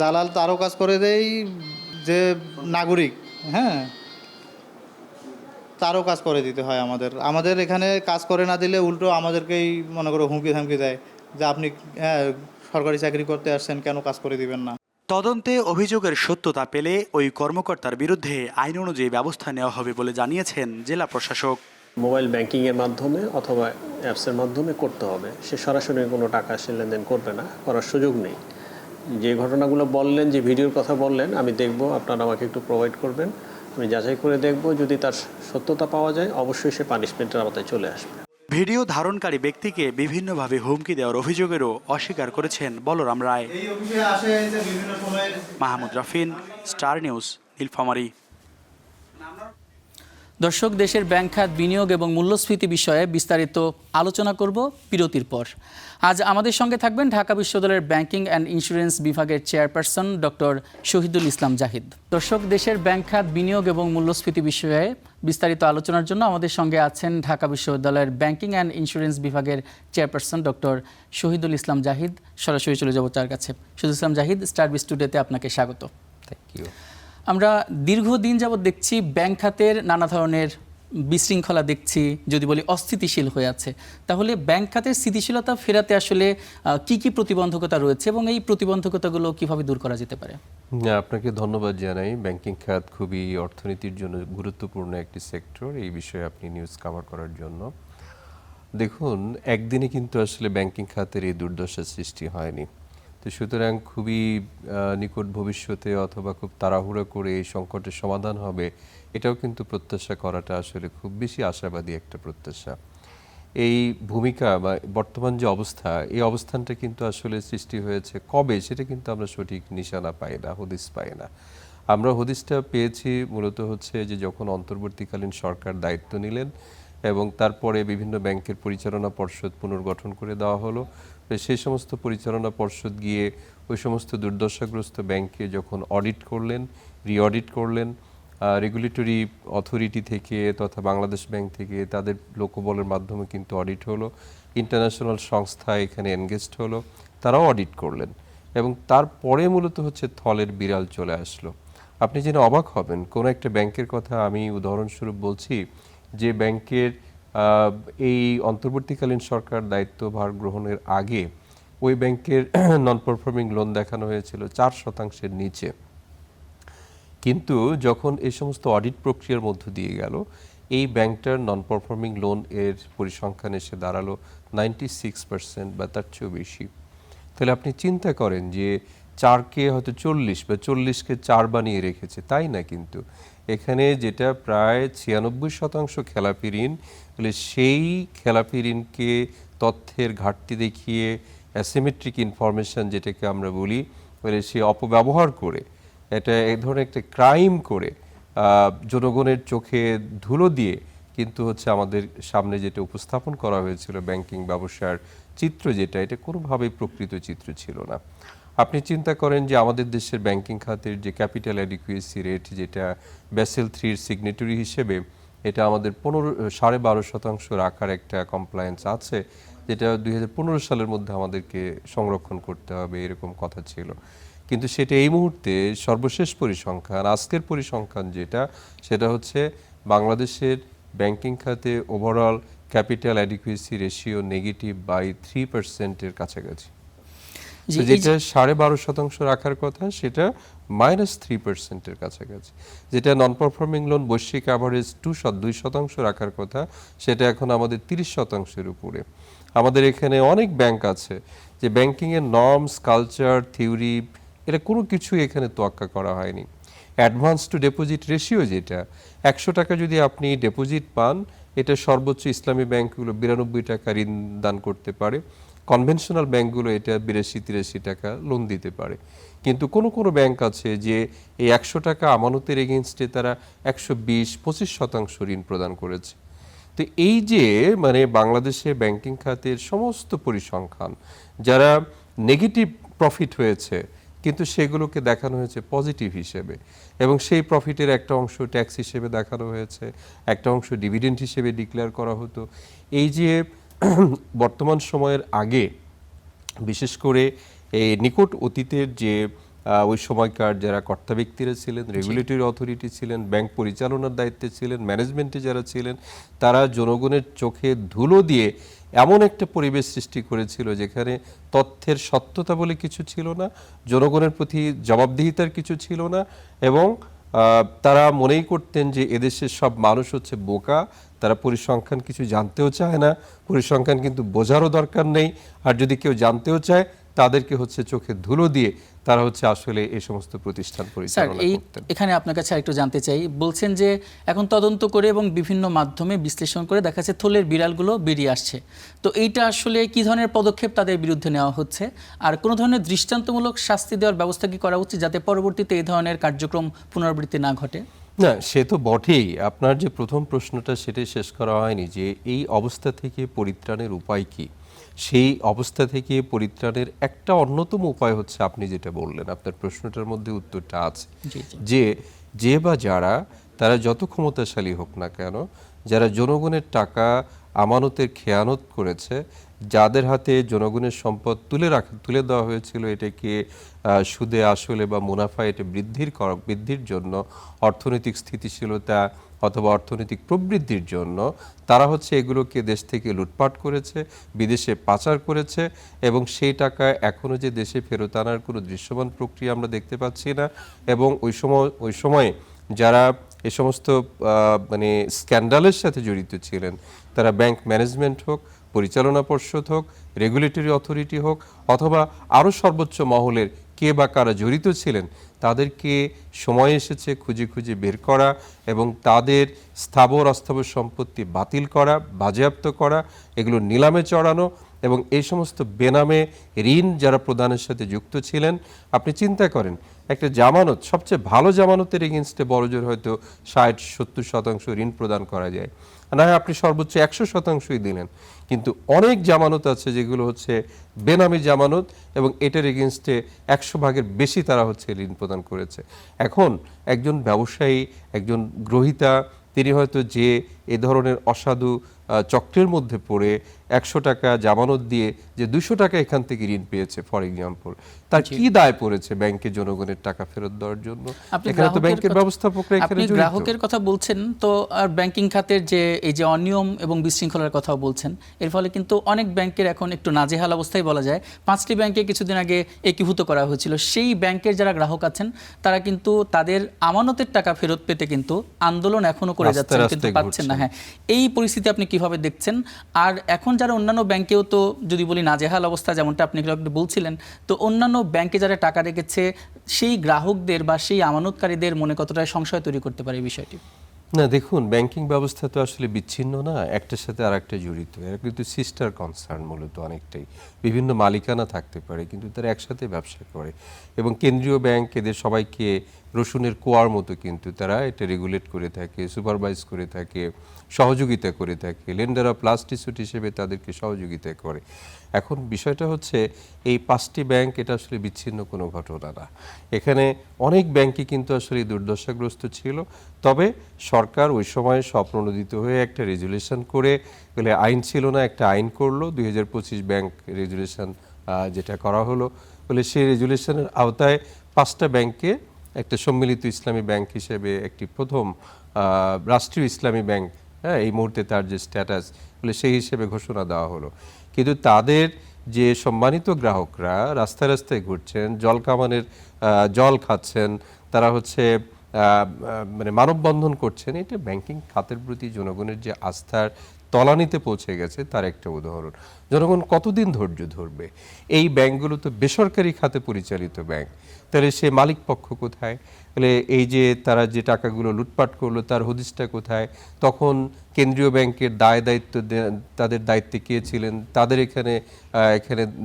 দালাল তো আরও কাজ করে দেয় যে নাগরিক, হ্যাঁ, তারও কাজ করে দিতে হয় আমাদের এখানে কাজ করে না দিলে উল্টো আমাদেরকেই মনে করো হুমকি ধামকি দেয় যে আপনি সরকারি চাকরি করতে আসছেন, কেন কাজ করে দিবেন না। তদন্তে অভিযোগের সত্যতা পেলে ওই কর্মকর্তার বিরুদ্ধে আইন অনুযায়ী ব্যবস্থা নেওয়া হবে বলে জানিয়েছেন জেলা প্রশাসক। মোবাইল ব্যাংকিংয়ের মাধ্যমে অথবা অ্যাপসের মাধ্যমে করতে হবে, সে সরাসরি কোনো টাকা সে লেনদেন করবে না, করার সুযোগ নেই। যে ঘটনাগুলো বললেন, যে ভিডিওর কথা বললেন, আমি দেখব, আপনারা আমাকে একটু প্রোভাইড করবেন, আমি যাচাই করে দেখব, যদি তার সত্যতা পাওয়া যায় অবশ্যই সে পানিশমেন্টের আওতায় চলে আসবে। ভিডিও ধারণকারী ব্যক্তিকে বিভিন্নভাবে হুমকি দেওয়ার অভিযোগেরও অস্বীকার করেছেন বলরাম রায়। মাহমুদ রাফিন, স্টার নিউজ, নীলফামারী। দর্শক, দেশের ব্যাংক খাত, বিনিয়োগ এবং মূল্যস্ফীতি বিষয়ে বিস্তারিত আলোচনা করব বিরতির পর। আজ আমাদের সঙ্গে থাকবেন ঢাকা বিশ্ববিদ্যালয়ের ব্যাংকিং অ্যান্ড ইন্স্যুরেন্স বিভাগের চেয়ারপারসন ডক্টর শহীদুল ইসলাম জাহিদ। দর্শক, দেশের ব্যাংক খাত, বিনিয়োগ এবং মূল্যস্ফীতি বিষয়ে বিস্তারিত আলোচনার জন্য আমাদের সঙ্গে আছেন ঢাকা বিশ্ববিদ্যালয়ের ব্যাংকিং অ্যান্ড ইন্স্যুরেন্স বিভাগের চেয়ারপারসন ডক্টর শহীদুল ইসলাম জাহিদ। সরাসরি চলে যাব তার কাছে। শহীদুল ইসলাম জাহিদ, স্টার বিজ টুডেতে আপনাকে স্বাগত। Thank you. আমরা দীর্ঘদিন যাবৎ দেখছি ব্যাংক খাতের নানা ধরনের বিশৃঙ্খলা দেখছি, যদি বলি অস্থিতিশীল হয়ে আছে। তাহলে ব্যাংক খাতের স্থিতিশীলতা ফেরাতে আসলে কি কি প্রতিবন্ধকতা রয়েছে এবং এই প্রতিবন্ধকতাগুলো কিভাবে দূর করা যেতে পারে? আপনাকে ধন্যবাদ জানাই। ব্যাংকিং খাত খুবই অর্থনীতির জন্য গুরুত্বপূর্ণ একটি সেক্টর। এই বিষয়ে আপনি নিউজ কভার করার জন্য। দেখুন, একদিনে কিন্তু আসলে ব্যাংকিং খাতের এই দুর্দশার সৃষ্টি হয়নি। তো সুতরাং খুবই নিকট ভবিষ্যতে অথবা খুব তাড়াহুড়ো করে এই সংকটের সমাধান হবে, এটাও কিন্তু প্রত্যাশা করাটা আসলে খুব বেশি আশাবাদী একটা প্রত্যাশা। এই ভূমিকা বা বর্তমান যে অবস্থা, এই অবস্থানটা কিন্তু আসলে সৃষ্টি হয়েছে কবে, সেটা কিন্তু আমরা সঠিক নিশানা পাই না, হদিস পাই না। আমরা হদিসটা পেয়েছি মূলত হচ্ছে যে যখন অন্তর্বর্তীকালীন সরকার দায়িত্ব নিলেন এবং তারপরে বিভিন্ন ব্যাংকের পরিচালনা পর্ষদ পুনর্গঠন করে দেওয়া হলো। সেই সমস্ত পরিচালনা পর্ষদ গিয়ে ওই সমস্ত দুর্দশাগ্রস্ত ব্যাংকে যখন অডিট করলেন, রিঅডিট করলেন, রেগুলেটরি অথরিটি থেকে তথা বাংলাদেশ ব্যাংক থেকে তাদের লোকবলের মাধ্যমে কিন্তু অডিট হলো, ইন্টারন্যাশনাল সংস্থা এখানে এনগেজড হলো, তারাও অডিট করলেন এবং তারপরে মূলত হচ্ছে থলের বিড়াল চলে আসলো। আপনি জেনে অবাক হবেন, কোনো একটা ব্যাংকের কথা আমি উদাহরণস্বরূপ বলছি, যে ব্যাংকের এই অন্তর্বর্তীকালীন সরকার দায়িত্বভার গ্রহণের আগে ওই ব্যাংকের নন পারফর্মিং লোন দেখানো হয়েছিল 4% নিচে। কিন্তু যখন এই সমস্ত অডিট প্রক্রিয়ার মধ্য দিয়ে গেল, এই ব্যাংকটার নন পারফর্মিং লোন এর পরিসংখ্যান এসে দাঁড়ালো 96% বা তার চেয়েও বেশি। তাহলে আপনি চিন্তা করেন যে 4কে হয়তো 40 বা 40কে 4 বানিয়ে রেখেছে, তাই না। কিন্তু এখানে যেটা প্রায় 96% খেলাপি ঋণ, তাহলে সেই খেলাপি ঋণকে তথ্যের ঘাটতি দেখিয়ে অ্যাসিমেট্রিক ইনফরমেশন যেটাকে আমরা বলি, বলে সে অপব্যবহার করে, এটা এক ধরনের একটা ক্রাইম করে জনগণের চোখে ধুলো দিয়ে কিন্তু হচ্ছে আমাদের সামনে যেটা উপস্থাপন করা হয়েছিল ব্যাংকিং ব্যবসার চিত্র, যেটা এটা কোনোভাবেই প্রকৃত চিত্র ছিল না। আপনি চিন্তা করেন যে আমাদের দেশের ব্যাংকিং খাতের যে ক্যাপিটাল অ্যাডিকুয়েসি রেট, যেটা ব্যাসেল 3-র সিগনেটরি হিসেবে এটা আমাদের 12.5% রাখার একটা কমপ্লায়েন্স আছে, যেটা 2015 সালের মধ্যে আমাদেরকে সংরক্ষণ করতে হবে, এরকম কথা ছিল। কিন্তু সেটা এই মুহূর্তে সর্বশেষ পরিসংখ্যান, আজকের পরিসংখ্যান যেটা, সেটা হচ্ছে বাংলাদেশের ব্যাংকিং খাতে overall capital adequacy ratio negative by 3%-এর কাছাকাছি। যেটা 12.5% রাখার কথা, সেটা -3%-এর কাছাকাছি। যেটা নন পারফর্মিং লোন বৈশ্বিক অ্যাভারেজ 2% রাখার কথা, সেটা এখন আমাদের 30%-এর উপরে। আমাদের এখানে অনেক ব্যাংক আছে যে ব্যাংকিংয়ের নর্মস, কালচার, থিওরি, এটা কোনো কিছুই এখানে তোয়াক্কা করা হয়নি। অ্যাডভান্স টু ডিপোজিট রেশিও যেটা, 100 টাকা যদি আপনি ডিপোজিট পান, এটা সর্বোচ্চ ইসলামী ব্যাংকগুলো 92 টাকা ঋণ দান করতে পারে, কনভেনশনাল ব্যাংকগুলো এটা 82-83 টাকা লোন দিতে পারে। কিন্তু কোনো ব্যাংক আছে যে এই 100 টাকা আমানতের এগেনস্টে তারা 120-25% ঋণ প্রদান করেছে। তো এই যে মানে বাংলাদেশে ব্যাংকিং খাতের সমস্ত পরিসংখ্যান, যারা নেগেটিভ প্রফিট হয়েছে কিন্তু সেগুলোকে দেখানো হয়েছে পজিটিভ হিসেবে, এবং সেই প্রফিটের একটা অংশ ট্যাক্স হিসেবে দেখানো হয়েছে, একটা অংশ ডিভিডেন্ড হিসেবে ডিক্লেয়ার করা হতো। এই যে বর্তমান সময়ের আগে, বিশেষ করে এই নিকট অতীতের যে ওই সময়কার যারা কর্তা ব্যক্তিরা ছিলেন, রেগুলেটরি অথরিটি ছিলেন, ব্যাংক পরিচালনার দায়িত্বে ছিলেন, ম্যানেজমেন্টে যারা ছিলেন, তারা জনগণের চোখে ধুলো দিয়ে এমন একটা পরিবেশ সৃষ্টি করেছিল যেখানে তথ্যের সত্যতা বলে কিছু ছিল না, জনগণের প্রতি জবাবদিহিতার কিছু ছিল না, এবং তারা মনেই করতেন যে এদেশের সব মানুষ হচ্ছে বোকা, তারা পরিসংখ্যান কিছু জানতেও চায় না, পরিসংখ্যান কিন্তু বোঝারও দরকার নেই, আর যদি কেউ জানতেও চায় তাদেরকে হচ্ছে চোখে ধুলো দিয়ে তারা হচ্ছে আসলে এই সমস্ত প্রতিষ্ঠান পরিচালনা করতেন। এখানে আপনার কাছে আরেকটু জানতে চাই, বলছেন যে এখন তদন্ত করে এবং বিভিন্ন মাধ্যমে বিশ্লেষণ করে দেখা যাচ্ছে থলের বিড়ালগুলো বেরিয়ে আসছে, তো এইটা আসলে কি ধরনের পদক্ষেপ তাদের বিরুদ্ধে নেওয়া হচ্ছে, আর কোনো ধরনের দৃষ্টান্তমূলক শাস্তি দেওয়ার ব্যবস্থা কি করা উচিত যাতে পরবর্তীতে এই ধরনের কার্যক্রম পুনরাবৃত্তি না ঘটে? না, সে তো বটেই। আপনার যে প্রথম প্রশ্নটা সেটাই শেষ করা হয়নি, যে এই অবস্থা থেকে পরিত্রাণের উপায় কি। সেই অবস্থা থেকে পরিত্রাণের একটা অন্যতম উপায় হচ্ছে আপনি যেটা বললেন, আপনার প্রশ্নটার মধ্যে উত্তরটা আছে, যে বা যারা, তারা যত ক্ষমতাশালী হোক না কেন, যারা জনগণের টাকা আমানতের খেয়ানত করেছে, যাদের হাতে জনগণের সম্পদ তুলে দেওয়া হয়েছিল এটাকে সুদে আসলে বা মুনাফা এটা বৃদ্ধির জন্য, অর্থনৈতিক স্থিতিশীলতা অথবা অর্থনৈতিক প্রবৃদ্ধির জন্য, তারা হচ্ছে এগুলোকে দেশ থেকে লুটপাট করেছে, বিদেশে পাচার করেছে, এবং সেই টাকা এখনও যে দেশে ফেরত আনার কোনো দৃশ্যমান প্রক্রিয়া আমরা দেখতে পাচ্ছি না। এবং ওই সময়ে যারা এ সমস্ত মানে স্ক্যান্ডালের সাথে জড়িত ছিলেন, তারা ব্যাংক ম্যানেজমেন্ট হোক, পরিচালনা পর্ষদ হোক, রেগুলেটরি অথরিটি হোক, অথবা আরও সর্বোচ্চ মহলের কে বা কারা জড়িত ছিলেন, তাদেরকে সময় এসেছে খুঁজে খুঁজে বের করা এবং তাদের স্থাবর অস্থাবর সম্পত্তি বাতিল করা, বাজেয়াপ্ত করা, এগুলো নিলামে চড়ানো, এবং এই সমস্ত বেনামে ঋণ যারা প্রদানের সাথে যুক্ত ছিলেন। আপনি চিন্তা করেন, একটা জামানত, সবচেয়ে ভালো জামানতের এগেনস্টে বড়জোর হয়তো 60-70% ঋণ প্রদান করা যায়, না হয় আপনি সর্বোচ্চ 100%ই দিলেন, কিন্তু অনেক জামানত আছে যেগুলো হচ্ছে বেনামি জামানত, এবং এটার এগেনস্টে 100 ভাগের বেশি তারা হচ্ছে ঋণ প্রদান করেছে। এখন একজন ব্যবসায়ী, একজন গ্রহীতা, তিনি হয়তো যে এ ধরনের অসাধু চক্রের মধ্যে পড়ে 100 টাকা জামানত দিয়ে যে 200 টাকা এখান থেকে ঋণ পেয়েছে, ফর এক্সাম্পল, তার কি দায় পড়েছে ব্যাংকে জনগণের টাকা ফেরত দেওয়ার জন্য? এখানে তো ব্যাংকের ব্যবস্থাপকরা এখানে জড়িত। আপনি গ্রাহকের কথা বলছেন, তো আর ব্যাংকিং খাতের যে এই যে অনিয়ম এবং বিশৃঙ্খলার কথাও বলছেন, এর ফলে কিন্তু অনেক ব্যাংকের এখন একটু নাজেহাল অবস্থায় বলা যায়। 5টি ব্যাংকে কিছুদিন আগে একীভূত করা হয়েছিল। সেই ব্যাংকের যারা গ্রাহক আছেন তারা কিন্তু তাদের আমানতের টাকা ফেরত পেতে কিন্তু আন্দোলন এখনো করে যাচ্ছেন, কিন্তু পাচ্ছেন না। হ্যাঁ, এই পরিস্থিতি আপনি কিভাবে দেখছেন? আর এখন যারা অন্যান্য ব্যাংকেও তো যদি বলি নাজেহাল অবস্থা, যেমনটা আপনি বলছিলেন, তো অন্যান্য ব্যাংকে যারা টাকা রেখেছে সেই গ্রাহকদের বা সেই আমানতকারীদের মনে কতটা সংশয় তৈরি করতে পারে এই বিষয়টি? না, দেখুন, ব্যাংকিং ব্যবস্থা তো আসলে বিচ্ছিন্ন না, একটার সাথে আর একটা জড়িত। এরা কিন্তু সিস্টার কনসার্ন মূলত অনেকটাই, বিভিন্ন মালিকানা থাকতে পারে কিন্তু তারা একসাথে ব্যবসা করে। এবং কেন্দ্রীয় ব্যাংক এদের সবাইকে রসুনের কোয়ার মতো কিন্তু তারা এটা রেগুলেট করে থাকে, সুপারভাইজ করে থাকে, সহযোগিতা করে থাকে, লেন্ডার অফ লাস্ট রিসোর্ট হিসেবে তাদেরকে সহযোগিতা করে। এখন বিষয়টা হচ্ছে এই 5টি ব্যাংক এটা আসলে বিচ্ছিন্ন কোনো ঘটনা না। এখানে অনেক ব্যাংকই কিন্তু আসলে দুর্দশাগ্রস্ত ছিল। তবে সরকার ওই সময় স্বপ্রণোদিত হয়ে একটা রেজুলেশন করে, বলে আইন ছিল না, একটা আইন করলো 2025 ব্যাংক রেজুলেশন যেটা করা হলো, বলে সেই রেজুলেশনের আওতায় 5টা ব্যাংকে একটা সম্মিলিত ইসলামী ব্যাংক হিসেবে একটি প্রথম রাষ্ট্রীয় ইসলামী ব্যাংক, হ্যাঁ, এই মুহূর্তে তার যে স্ট্যাটাস, বলে সেই হিসেবে ঘোষণা দেওয়া হলো। কিন্তু তাদের যে সম্মানিত গ্রাহকরা রাস্তায় রাস্তায় ঘুরছেন, জল কামানের জল খাচ্ছেন, তারা হচ্ছে মানে মানববন্ধন করছেন, এটা ব্যাংকিং খাতের প্রতি জনগণের যে আস্থার তলানিতে পৌঁছে গেছে তার একটা উদাহরণ। জনগণ কতদিন ধৈর্য ধরবে? এই ব্যাংকগুলো তো বেসরকারি খাতে পরিচালিত ব্যাংক, তাহলে সে মালিক পক্ষ কোথায়? তাহলে এই যে তারা যে টাকাগুলো লুটপাট করলো তার হদিসটা কোথায়? তখন কেন্দ্রীয় ব্যাংকের দায়িত্ব, তাদের দায়িত্বে কে ছিলেন, তাদের এখানে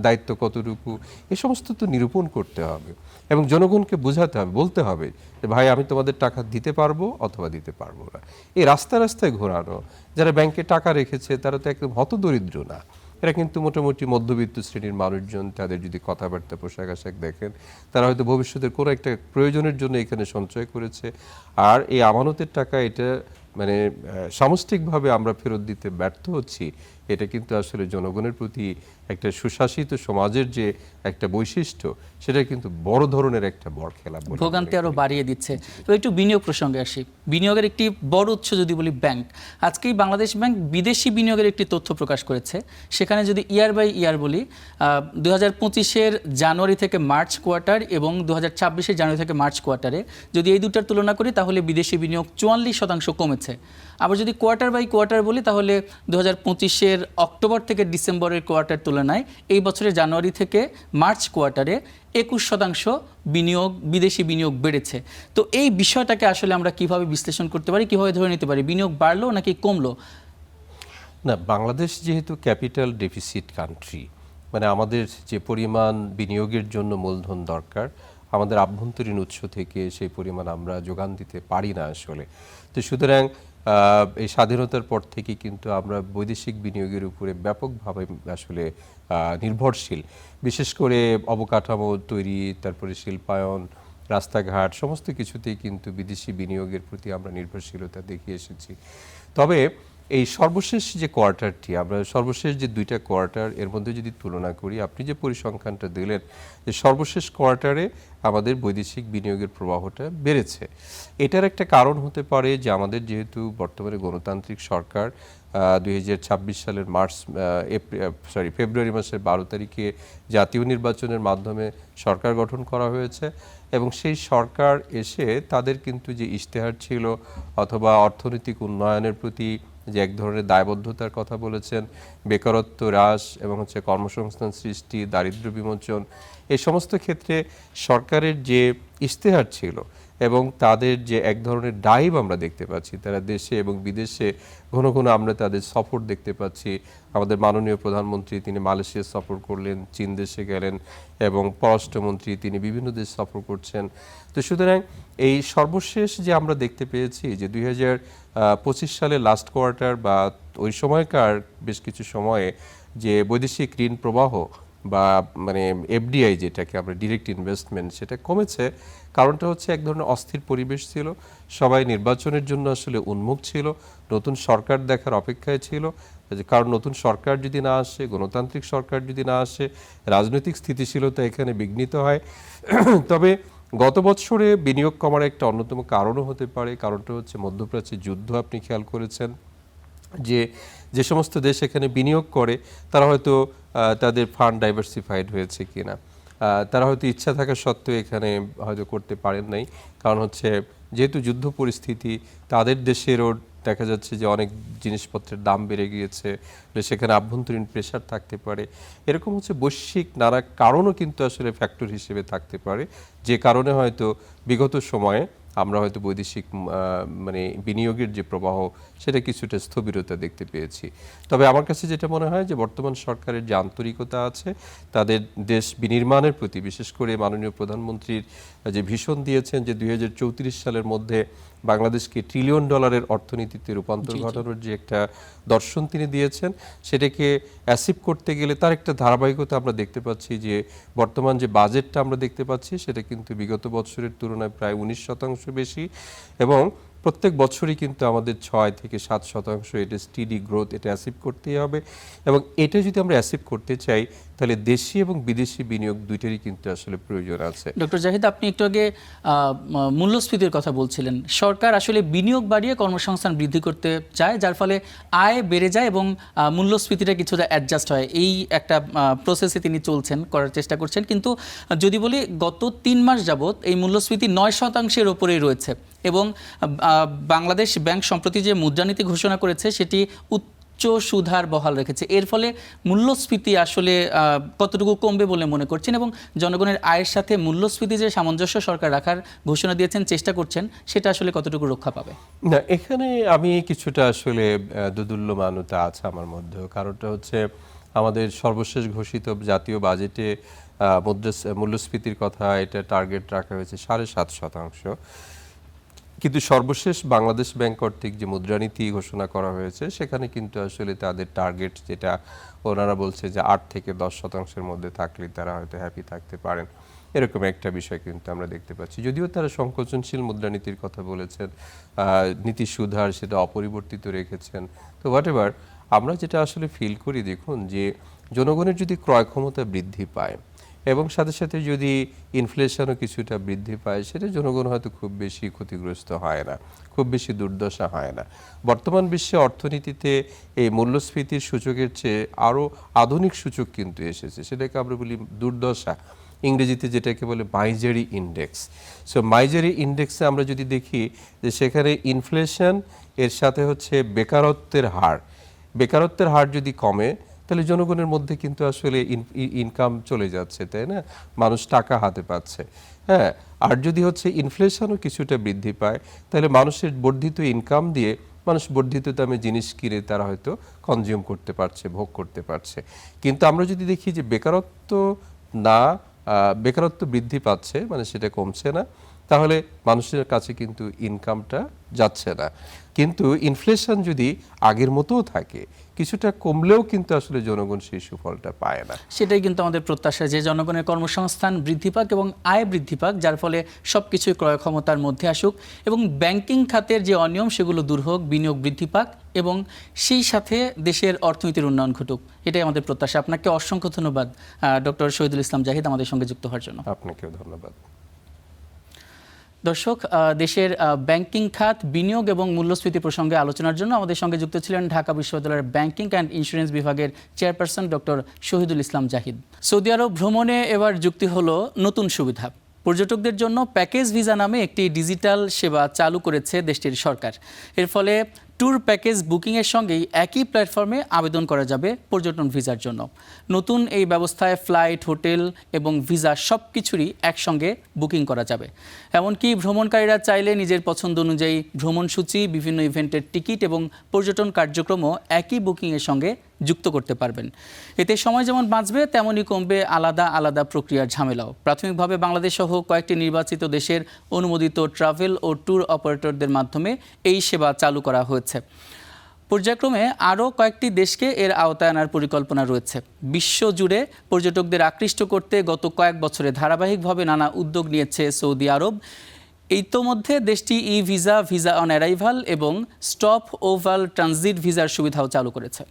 দায়িত্ব কতটুকু, এ সমস্ত তো নিরূপণ করতে হবে এবং জনগণকে বোঝাতে হবে, বলতে হবে যে ভাই আমি তোমাদের টাকা দিতে পারবো অথবা দিতে পারবো না। এই রাস্তায় রাস্তায় ঘোরানো, যারা ব্যাংকে টাকা রেখেছে তারা তো একদম হতদরিদ্র না, এরা কিন্তু মোটামুটি মধ্যবিত্ত শ্রেণীর মানুষজন। তাদের যদি কথাবার্তা, পোশাক আশাক দেখেন, তারা হয়তো ভবিষ্যতের কোনো একটা প্রয়োজনের জন্য এখানে সঞ্চয় করেছে। আর এই আমানতের টাকা এটা মানে সামষ্টিকভাবে আমরা ফেরত দিতে ব্যর্থ হচ্ছি, এটা কিন্তু আসলে জনগণের প্রতি একটা সুশাসিত সমাজের যে একটা বৈশিষ্ট্য, সেটা কিন্তু বড় ধরনের একটা বড় খেলা, ভোগান্তি আরও বাড়িয়ে দিচ্ছে। তো একটু বিনিয়োগ প্রসঙ্গে আসি। বিনিয়োগের একটি বড় উৎস যদি বলি ব্যাংক, আজকেই বাংলাদেশ ব্যাংক বিদেশি বিনিয়োগের একটি তথ্য প্রকাশ করেছে। সেখানে যদি ইয়ার বাই ইয়ার বলি, 2025-এর জানুয়ারি থেকে মার্চ কোয়ার্টার এবং 2026-এর জানুয়ারি থেকে মার্চ কোয়ার্টারে যদি এই দুটার তুলনা করি তাহলে বিদেশি বিনিয়োগ 44% কমেছে। আবার যদি কোয়ার্টার বাই কোয়ার্টার বলি তাহলে 2025-এর অক্টোবর থেকে ডিসেম্বরের কোয়ার্টার তুলনায় এই বছরের জানুয়ারি থেকে মার্চ কোয়ার্টারে 21% বিদেশি বিনিয়োগ বেড়েছে। তো এই বিষয়টাকে আসলে আমরা কিভাবে বিশ্লেষণ করতে পারি, কিভাবে ধরে নিতে পারি? বিনিয়োগ বাড়লো নাকি কমলো? না, বাংলাদেশ যেহেতু ক্যাপিটাল ডেফিসিট কান্ট্রি, মানে আমাদের যে পরিমাণ বিনিয়োগের জন্য মূলধন দরকার আমাদের আভ্যন্তরীণ উৎস থেকে সেই পরিমাণ আমরা যোগান দিতে পারি না আসলে। তো সুতরাং এই স্বাধীনতার পর থেকে কিন্তু আমরা বৈদেশিক বিনিয়োগের উপরে ব্যাপকভাবে আসলে নির্ভরশীল, বিশেষ করে অবকাঠামো তৈরি, তারপরে শিল্পায়ন, রাস্তাঘাট সমস্ত কিছুতেই কিন্তু বিদেশি বিনিয়োগের প্রতি আমরা নির্ভরশীলতা দেখিয়ে এসেছি। তবে এই সর্বশেষ যে কোয়ার্টারটি, আমরা সর্বশেষ যে 2টা কোয়ার্টার এর মধ্যে যদি তুলনা করি, আপনি যে পরিসংখ্যানটা দিলেন যে সর্বশেষ কোয়ার্টারে আমাদের বৈদেশিক বিনিয়োগের প্রবাহটা বেড়েছে। এটার একটা কারণ হতে পারে যে আমাদের যেহেতু বর্তমানে গণতান্ত্রিক সরকার, 2026 সালের ফেব্রুয়ারি মাসের 12 তারিখে জাতীয় নির্বাচনের মাধ্যমে সরকার গঠন করা হয়েছে এবং সেই সরকার এসে তাদের কিন্তু যে ইশতেহার ছিল অথবা অর্থনৈতিক উন্নয়নের প্রতি যে এক ধরনের দায়বদ্ধতার কথা বলেছেন, বেকারত্ব হ্রাস এবং কর্মসংস্থান সৃষ্টি, দারিদ্র্য বিমোচন, এই সমস্ত ক্ষেত্রে সরকারের যে ইশতেহার ছিল এবং তাদের যে এক ধরনের ড্রাইভ আমরা দেখতে পাচ্ছি, তারা দেশে এবং বিদেশে ঘন ঘন আমরা তাদের সফর দেখতে পাচ্ছি। আমাদের মাননীয় প্রধানমন্ত্রী তিনি মালয়েশিয়া সফর করলেন, চীন দেশে গেলেন এবং পররাষ্ট্রমন্ত্রী তিনি বিভিন্ন দেশ সফর করছেন। তো সুতরাং এই সর্বশেষ যে আমরা দেখতে পেয়েছি যে 2025 সালের লাস্ট কোয়ার্টার বা ওই সময়কার বেশ কিছু সময়ে যে বৈদেশিক ঋণ প্রবাহ বা মানে এফডিআই যেটাকে আমরা ডিরেক্ট ইনভেস্টমেন্ট, সেটা কমেছে। কারণটা হচ্ছে এক ধরনের অস্থির পরিবেশ ছিল, সবাই নির্বাচনের জন্য আসলে উন্মুখ ছিল, নতুন সরকার দেখার অপেক্ষায় ছিল। কারণ নতুন সরকার যদি না আসে, গণতান্ত্রিক সরকার যদি না আসে, রাজনৈতিক স্থিতিশীলতা এখানে বিঘ্নিত হয়। তবে গত বছরে বিনিয়োগ কমার একটা অন্যতম কারণও হতে পারে, কারণটা হচ্ছে মধ্যপ্রাচ্যের যুদ্ধ। আপনি খেয়াল করেছেন যে সমস্ত দেশ এখানে বিনিয়োগ করে তারা হয়তো তাদের ফান্ড ডাইভার্সিফাইড হয়েছে কিনা, তারা হয়তো ইচ্ছা থাকা সত্ত্বেও এখানে হয়তো করতে পারেন নাই। কারণ হচ্ছে যেহেতু যুদ্ধ পরিস্থিতি, তাদের দেশেরও দেখা যাচ্ছে যে অনেক জিনিসপত্রের দাম বেড়ে গিয়েছে, সেখানে আভ্যন্তরীণ প্রেশার থাকতে পারে। এরকম হচ্ছে বৈশ্বিক নানা কারণও কিন্তু আসলে ফ্যাক্টর হিসেবে থাকতে পারে, যে কারণে হয়তো বিগত সময়ে আমরা হয়তো বৈদেশিক মানে বিনিয়োগের যে প্রবাহ সেটা কিছুটা স্থবিরতা দেখতে পেয়েছি। তবে আমার কাছে যেটা মনে হয় যে বর্তমান সরকারের যে আন্তরিকতা আছে, তাদের দেশ বিনির্মাণের প্রতি, বিশেষ করে মাননীয় প্রধানমন্ত্রীর যে ভীষণ দিয়েছেন যে 2034 সালের মধ্যে বাংলাদেশকে $1 ট্রিলিয়ন অর্থনীতিতে রূপান্তর ঘটানোর যে একটা দর্শন তিনি দিয়েছেন, সেটাকে অ্যাচিভ করতে গেলে তার একটা ধারাবাহিকতা আমরা দেখতে পাচ্ছি। যে বর্তমান যে বাজেটটা আমরা দেখতে পাচ্ছি সেটা কিন্তু বিগত বছরের তুলনায় প্রায় 19% বেশি এবং প্রত্যেক বছরই কিন্তু আমাদের 6 থেকে 7% এটা স্টিডি গ্রোথ, এটা অ্যাচিভ করতেই হবে। এবং এটা যদি আমরা অ্যাচিভ করতে চাই তাহলে দেশি এবং বিদেশি বিনিয়োগ দুইটারই কিন্তু আসলে প্রয়োজন আছে। ডক্টর জাহিদ, আপনি একটু আগে মূল্যস্ফীতির কথা বলছিলেন। সরকার আসলে বিনিয়োগ বাড়িয়ে কর্মসংস্থান বৃদ্ধি করতে চায়, যার ফলে আয় বেড়ে যায় এবং মূল্যস্ফীতিটা কিছুটা অ্যাডজাস্ট হয়। এই একটা প্রসেসে তিনি করার চেষ্টা করছেন। কিন্তু যদি বলি গত 3 মাস যাবৎ এই মূল্যস্ফীতি 9% ওপরেই রয়েছে এবং বাংলাদেশ ব্যাংক সম্প্রতি যে মুদ্রানীতি ঘোষণা করেছে সেটি উচ্চ সুদহার বহাল রেখেছে। এর ফলে মূল্যস্ফীতি আসলে কতটুকু কমবে বলে মনে করছেন এবং জনগণের আয়ের সাথে মূল্যস্ফীতি যে সামঞ্জস্য সরকার রাখার ঘোষণা দিয়েছেন, চেষ্টা করছেন, সেটা আসলে কতটুকু রক্ষা পাবে? না, এখানে আমি কিছুটা আসলে দোদুল্যমানতা আছে আমার মধ্যে। কারণটা হচ্ছে আমাদের সর্বশেষ ঘোষিত জাতীয় বাজেটে মূল্যস্ফীতির কথা এটা টার্গেট রাখা হয়েছে 7.5%। কিন্তু সর্বশেষ বাংলাদেশ ব্যাংক কর্তৃক যে মুদ্রানীতি ঘোষণা করা হয়েছে সেখানে কিন্তু আসলে তাদের টার্গেট যেটা ওনারা বলছে যে 8 থেকে 10%-এর মধ্যে থাকলে তারা হয়তো হ্যাপি থাকতে পারেন, এরকম একটা বিষয় কিন্তু আমরা দেখতে পাচ্ছি। যদিও তারা সংকোচনশীল মুদ্রানীতির কথা বলেছেন, নীতি সুধার সেটা অপরিবর্তিত রেখেছেন। তো হোয়াট এভার, আমরা যেটা আসলে ফিল করি, দেখুন যে জনগণের যদি ক্রয় ক্ষমতা বৃদ্ধি পায় এবং সাথে সাথে যদি ইনফ্লেশনও কিছুটা বৃদ্ধি পায়, সেটা জনগণ হয়তো খুব বেশি ক্ষতিগ্রস্ত হয় না, খুব বেশি দুর্দশা হয় না। বর্তমান বিশ্বে অর্থনীতিতে এই মূল্যস্ফীতির সূচকের চেয়ে আরও আধুনিক সূচক কিন্তু এসেছে, সেটাকে আমরা বলি দুর্দশা, ইংরেজিতে যেটাকে বলে মাইজারি ইন্ডেক্স। সো মাইজারি ইন্ডেক্সে আমরা যদি দেখি যে সেখানে ইনফ্লেশন এর সাথে হচ্ছে বেকারত্বের হার যদি কমে তাহলে জনগণের মধ্যে কিন্তু আসলে ইনকাম চলে যাচ্ছে, তাই না? মানুষ টাকা হাতে পাচ্ছে। হ্যাঁ, আর যদি হচ্ছে ইনফ্লেশনও কিছুটা বৃদ্ধি পায় তাহলে মানুষের বর্ধিত ইনকাম দিয়ে মানুষ বর্ধিত দামে জিনিস কিনে তারা হয়তো কনজিউম করতে পারছে, ভোগ করতে পারছে। কিন্তু আমরা যদি দেখি যে বেকারত্ব না বেকারত্ব বৃদ্ধি পাচ্ছে, মানে সেটা কমছে না, তাহলে মানুষের কাছে কিন্তু ইনকামটা যাচ্ছে না। কিন্তু ইনফ্লেশন যদি আগের মতোও থাকে, কিছুটা কমলেও কিন্তু আসলে জনগণ সেই সুফলটা পায় না। সেটাই কিন্তু আমাদের প্রত্যাশা, যে জনগণের কর্মসংস্থান বৃদ্ধি পাক এবং আয় বৃদ্ধি পাক, যার ফলে সবকিছুই ক্রয় ক্ষমতার মধ্যে আসুক এবং ব্যাংকিং খাতের যে অনিয়ম সেগুলো দূর হোক, বিনিয়োগ বৃদ্ধি পাক এবং সেই সাথে দেশের অর্থনীতির উন্নয়ন ঘটুক, এটাই আমাদের প্রত্যাশা। আপনাকে অসংখ্য ধন্যবাদ ডক্টর শহীদুল ইসলাম জাহিদ আমাদের সঙ্গে যুক্ত হওয়ার জন্য। আপনাকেও ধন্যবাদ। দর্শক, দেশের ব্যাংকিং খাত, বিনিয়োগ এবং মূল্যস্ফীতি প্রসঙ্গে আলোচনার জন্য আমাদের সঙ্গে যুক্ত ছিলেন ঢাকা বিশ্ববিদ্যালয়ের ব্যাংকিং অ্যান্ড ইন্স্যুরেন্স বিভাগের chairperson doctor Shahidul Islam Zahid. Saudi আরব ভ্রমণে এবার যুক্তি হলো নতুন সুবিধা। পর্যটকদের জন্য প্যাকেজ ভিসা নামে একটি ডিজিটাল সেবা চালু করেছে দেশটির সরকার। এর ফলে ট্যুর প্যাকেজ বুকিংয়ের সঙ্গেই একই প্ল্যাটফর্মে আবেদন করা যাবে পর্যটন ভিসার জন্য। নতুন এই ব্যবস্থায় ফ্লাইট, হোটেল এবং ভিসা সব কিছুরই একসঙ্গে বুকিং করা যাবে। এমনকি ভ্রমণকারীরা চাইলে নিজের পছন্দ অনুযায়ী ভ্রমণসূচি, বিভিন্ন ইভেন্টের টিকিট এবং পর্যটন কার্যক্রমও একই বুকিংয়ের সঙ্গে যুক্ত করতে পারবেন। এতে সময় যেমন বাঁচবে, তেমনই কমবে আলাদা আলাদা প্রক্রিয়ার ঝামেলাও। প্রাথমিকভাবে বাংলাদেশ সহ কয়েকটি নির্বাচিত দেশের অনুমোদিত ট্রাভেল ও ট্যুর অপারেটরদের মাধ্যমে এই সেবা চালু করা হয়েছে। পর্যায়ক্রমে আরও কয়েকটি দেশকে এর আওতায় আনার পরিকল্পনা রয়েছে। বিশ্বজুড়ে পর্যটকদের আকৃষ্ট করতে গত কয়েক বছরে ধারাবাহিকভাবে নানা উদ্যোগ নিয়েছে সৌদি আরব। ইতোমধ্যে দেশটি ই ভিসা, ভিসা অন অ্যারাইভাল এবং স্টপ ওভাল ট্রানজিট ভিসার সুবিধাও চালু করেছে।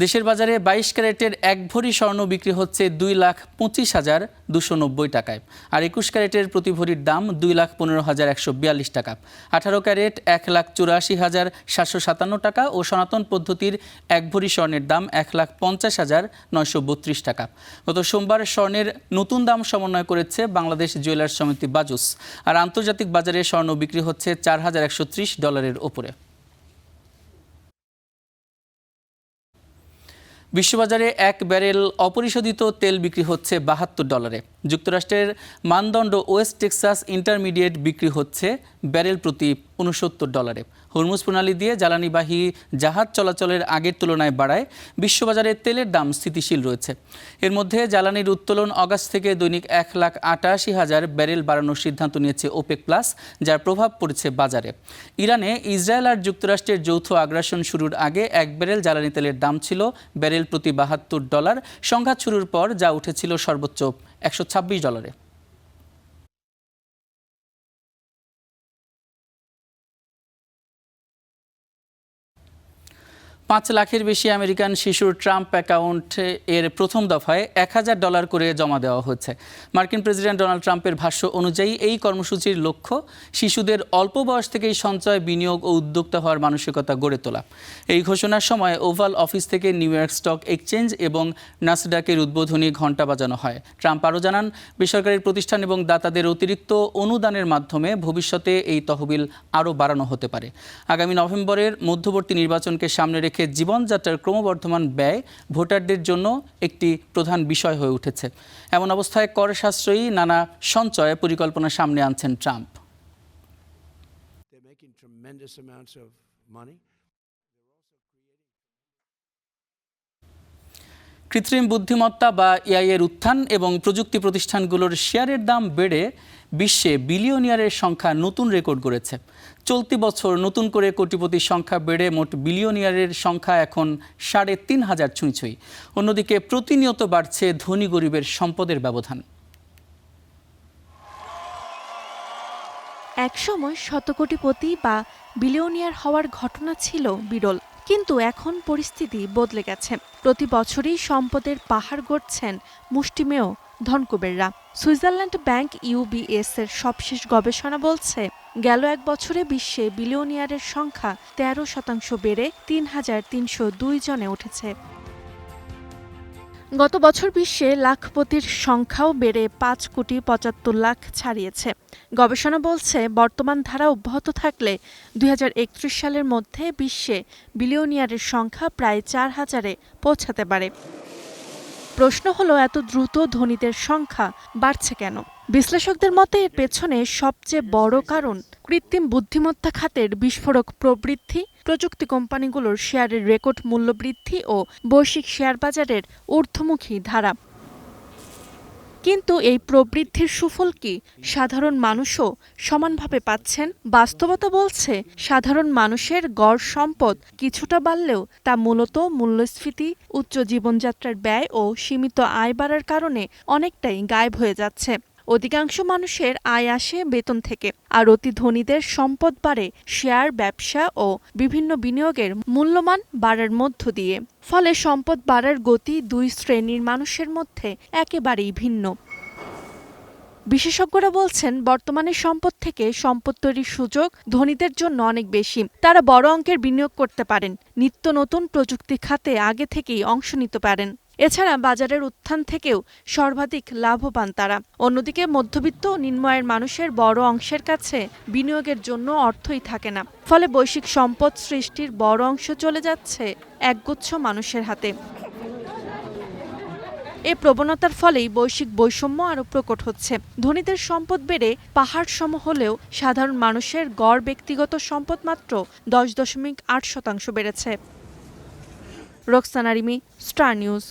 দেশের বাজারে 22 ক্যারেটের 1 ভরি স্বর্ণ বিক্রি হচ্ছে 2,25,290 টাকায়, আর 21 ক্যারেটের প্রতি ভরির দাম 2,15,142 টাকা। 18 ক্যারেট 1,84,757 টাকা ও সনাতন পদ্ধতির 1 ভরি স্বর্ণের দাম 1,50,932 টাকা। গত সোমবার স্বর্ণের নতুন দাম সমন্বয় করেছে বাংলাদেশ জুয়েলার্স সমিতি বাজুস, আর আন্তর্জাতিক বাজারে স্বর্ণ বিক্রি হচ্ছে $4,130 ওপরে। বিশ্ববাজারে 1 ব্যারেল অপরিশোধিত তেল বিক্রি হচ্ছে $72। যুক্তরাষ্ট্রের মানদণ্ড ওয়েস্ট টেক্সাস ইন্টারমিডিয়েট বিক্রি হচ্ছে ব্যারেল প্রতি $69। হরমুজ প্রণালী দিয়ে জ্বালানিবাহী জাহাজ চলাচলের আগের তুলনায় বাড়ায় বিশ্ববাজারে তেলের দাম স্থিতিশীল রয়েছে। এর মধ্যে জ্বালানির উত্তোলন আগস্ট থেকে দৈনিক 1,88,000 ব্যারেল বাড়ানোর সিদ্ধান্ত নিয়েছে ওপেক প্লাস, যার প্রভাব পড়েছে বাজারে। ইরানে ইসরায়েল আর যুক্তরাষ্ট্রের যৌথ আগ্রাসন শুরুর আগে 1 ব্যারেল জ্বালানি তেলের দাম ছিল ব্যারেল প্রতি $72। সংঘাত শুরুর পর যা উঠেছিল সর্বোচ্চ $126। 5 লাখের বেশি আমেরিকান শিশুর ট্রাম্প অ্যাকাউন্ট এর প্রথম দফায় $1,000 করে জমা দেওয়া হচ্ছে। মার্কিন প্রেসিডেন্ট ডোনাল্ড ট্রাম্পের ভাষ্য অনুযায়ী এই কর্মসূচির লক্ষ্য শিশুদের অল্প বয়স থেকেই সঞ্চয়, বিনিয়োগ ও উদ্যোক্তা হওয়ার মানসিকতা গড়ে তোলা। এই ঘোষণার সময় ওভাল অফিস থেকে নিউ ইয়র্ক স্টক এক্সচেঞ্জ এবং নাসডাকের উদ্বোধনী ঘণ্টা বাজানো হয়। ট্রাম্প আরও জানান, বেসরকারি প্রতিষ্ঠান এবং দাতাদের অতিরিক্ত অনুদানের মাধ্যমে ভবিষ্যতে এই তহবিল আরও বাড়ানো হতে পারে। আগামী নভেম্বরের মধ্যবর্তী নির্বাচনকে সামনে রেখে জীবনযাত্রার ক্রমবর্ধমান ব্যয় ভোটারদের জন্য একটি প্রধান বিষয় হয়ে উঠেছে। এমন অবস্থায় কর সাশ্রয়ী নানা সঞ্চয় পরিকল্পনা সামনে আনছেন ট্রাম্প। কৃত্রিম বুদ্ধিমত্তা বা এআই এর উত্থান এবং প্রযুক্তি প্রতিষ্ঠানগুলোর শেয়ারের দাম বেড়ে বিশ্বে বিলিয়নিয়ারের সংখ্যা নতুন রেকর্ড গড়েছে। চলতি বছর নতুন করে কোটিপতির সংখ্যা বেড়ে মোট বিলিয়নিয়ারের সংখ্যা এখন 3,500 ছুঁই। অন্যদিকে প্রতিনিয়ত বাড়ছে ধনী গরিবের সম্পদের ব্যবধান। একসময় শতকোটিপতি বা বিলিয়নিয়ার হওয়ার ঘটনা ছিল বিরল, কিন্তু এখন পরিস্থিতি বদলে গেছে। প্রতি বছরই সম্পদের পাহাড় গড়ছেন মুষ্টিমেয় ধনকুবেররা। সুইজারল্যান্ড ব্যাংক UBS এর সবশেষ গবেষণা বলছে, গেল 1 বছরে বিশ্বে বিলিয়নিয়ারের সংখ্যা 13% বেড়ে 3,302 জনে উঠেছে। গত বছর বিশ্বে লাখপতির সংখ্যাও বেড়ে 5,75,00,000 ছাড়িয়েছে। গবেষণা বলছে, বর্তমান ধারা অব্যাহত থাকলে 2031 সালের মধ্যে বিশ্বে বিলিয়নিয়ারের সংখ্যা প্রায় 4,000-এ পৌঁছাতে পারে। প্রশ্ন হলো, এত দ্রুত ধনীদের সংখ্যা বাড়ছে কেন? বিশ্লেষকদের মতে এর পেছনে সবচেয়ে বড় কারণ কৃত্রিম বুদ্ধিমত্তা খাতের বিস্ফোরক প্রবৃদ্ধি, প্রযুক্তি কোম্পানিগুলোর শেয়ারের রেকর্ড মূল্য বৃদ্ধি ও বৈশ্বিক শেয়ার বাজারের ঊর্ধ্বমুখী ধারা। কিন্তু এই প্রবৃদ্ধির সুফল কি সাধারণ মানুষও সমানভাবে পাচ্ছেন? বাস্তবতা বলছে সাধারণ মানুষের গড় সম্পদ কিছুটা বাড়লেও তা মূলত মূল্যস্ফীতি, উচ্চ জীবনযাত্রার ব্যয় ও সীমিত আয় বাড়ার কারণে অনেকটাই গায়েব হয়ে যাচ্ছে। অধিকাংশ মানুষের আয় আসে বেতন থেকে, আর অতি ধনীদের সম্পদ বাড়ে শেয়ার, ব্যবসা ও বিভিন্ন বিনিয়োগের মূল্যমান বাড়ার মধ্য দিয়ে। ফলে সম্পদ বাড়ার গতি দুই শ্রেণীর মানুষের মধ্যে একেবারেই ভিন্ন। বিশেষজ্ঞরা বলছেন, বর্তমানে সম্পদ থেকে সম্পদ তৈরির সুযোগ ধনীদের জন্য অনেক বেশি। তারা বড় অঙ্কের বিনিয়োগ করতে পারেন, নিত্য নতুন প্রযুক্তি খাতে আগে থেকেই অংশ নিতে পারেন। এছাড়া বাজারের উত্থান থেকেও সর্বাধিক লাভবান তারা। অন্যদিকে মধ্যবিত্ত ও নিম্ন আয়ের মানুষের বড় অংশের কাছে বিনিয়োগের জন্য অর্থই থাকে না। ফলে বৈশ্বিক সম্পদ সৃষ্টির বড় অংশ চলে যাচ্ছে একগুচ্ছ মানুষের হাতে। এ প্রবণতার ফলেই বৈশ্বিক বৈষম্য আরও প্রকট হচ্ছে। ধনীদের সম্পদ বেড়ে পাহাড় সম হলেও সাধারণ মানুষের গড় ব্যক্তিগত সম্পদ মাত্র 10.8% বেড়েছে। Roksana Rimi, star news.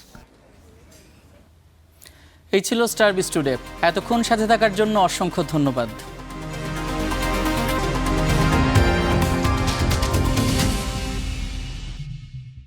এই ছিল স্টার বিস টুডে। এতক্ষণ সাথে থাকার জন্য অসংখ্য ধন্যবাদ।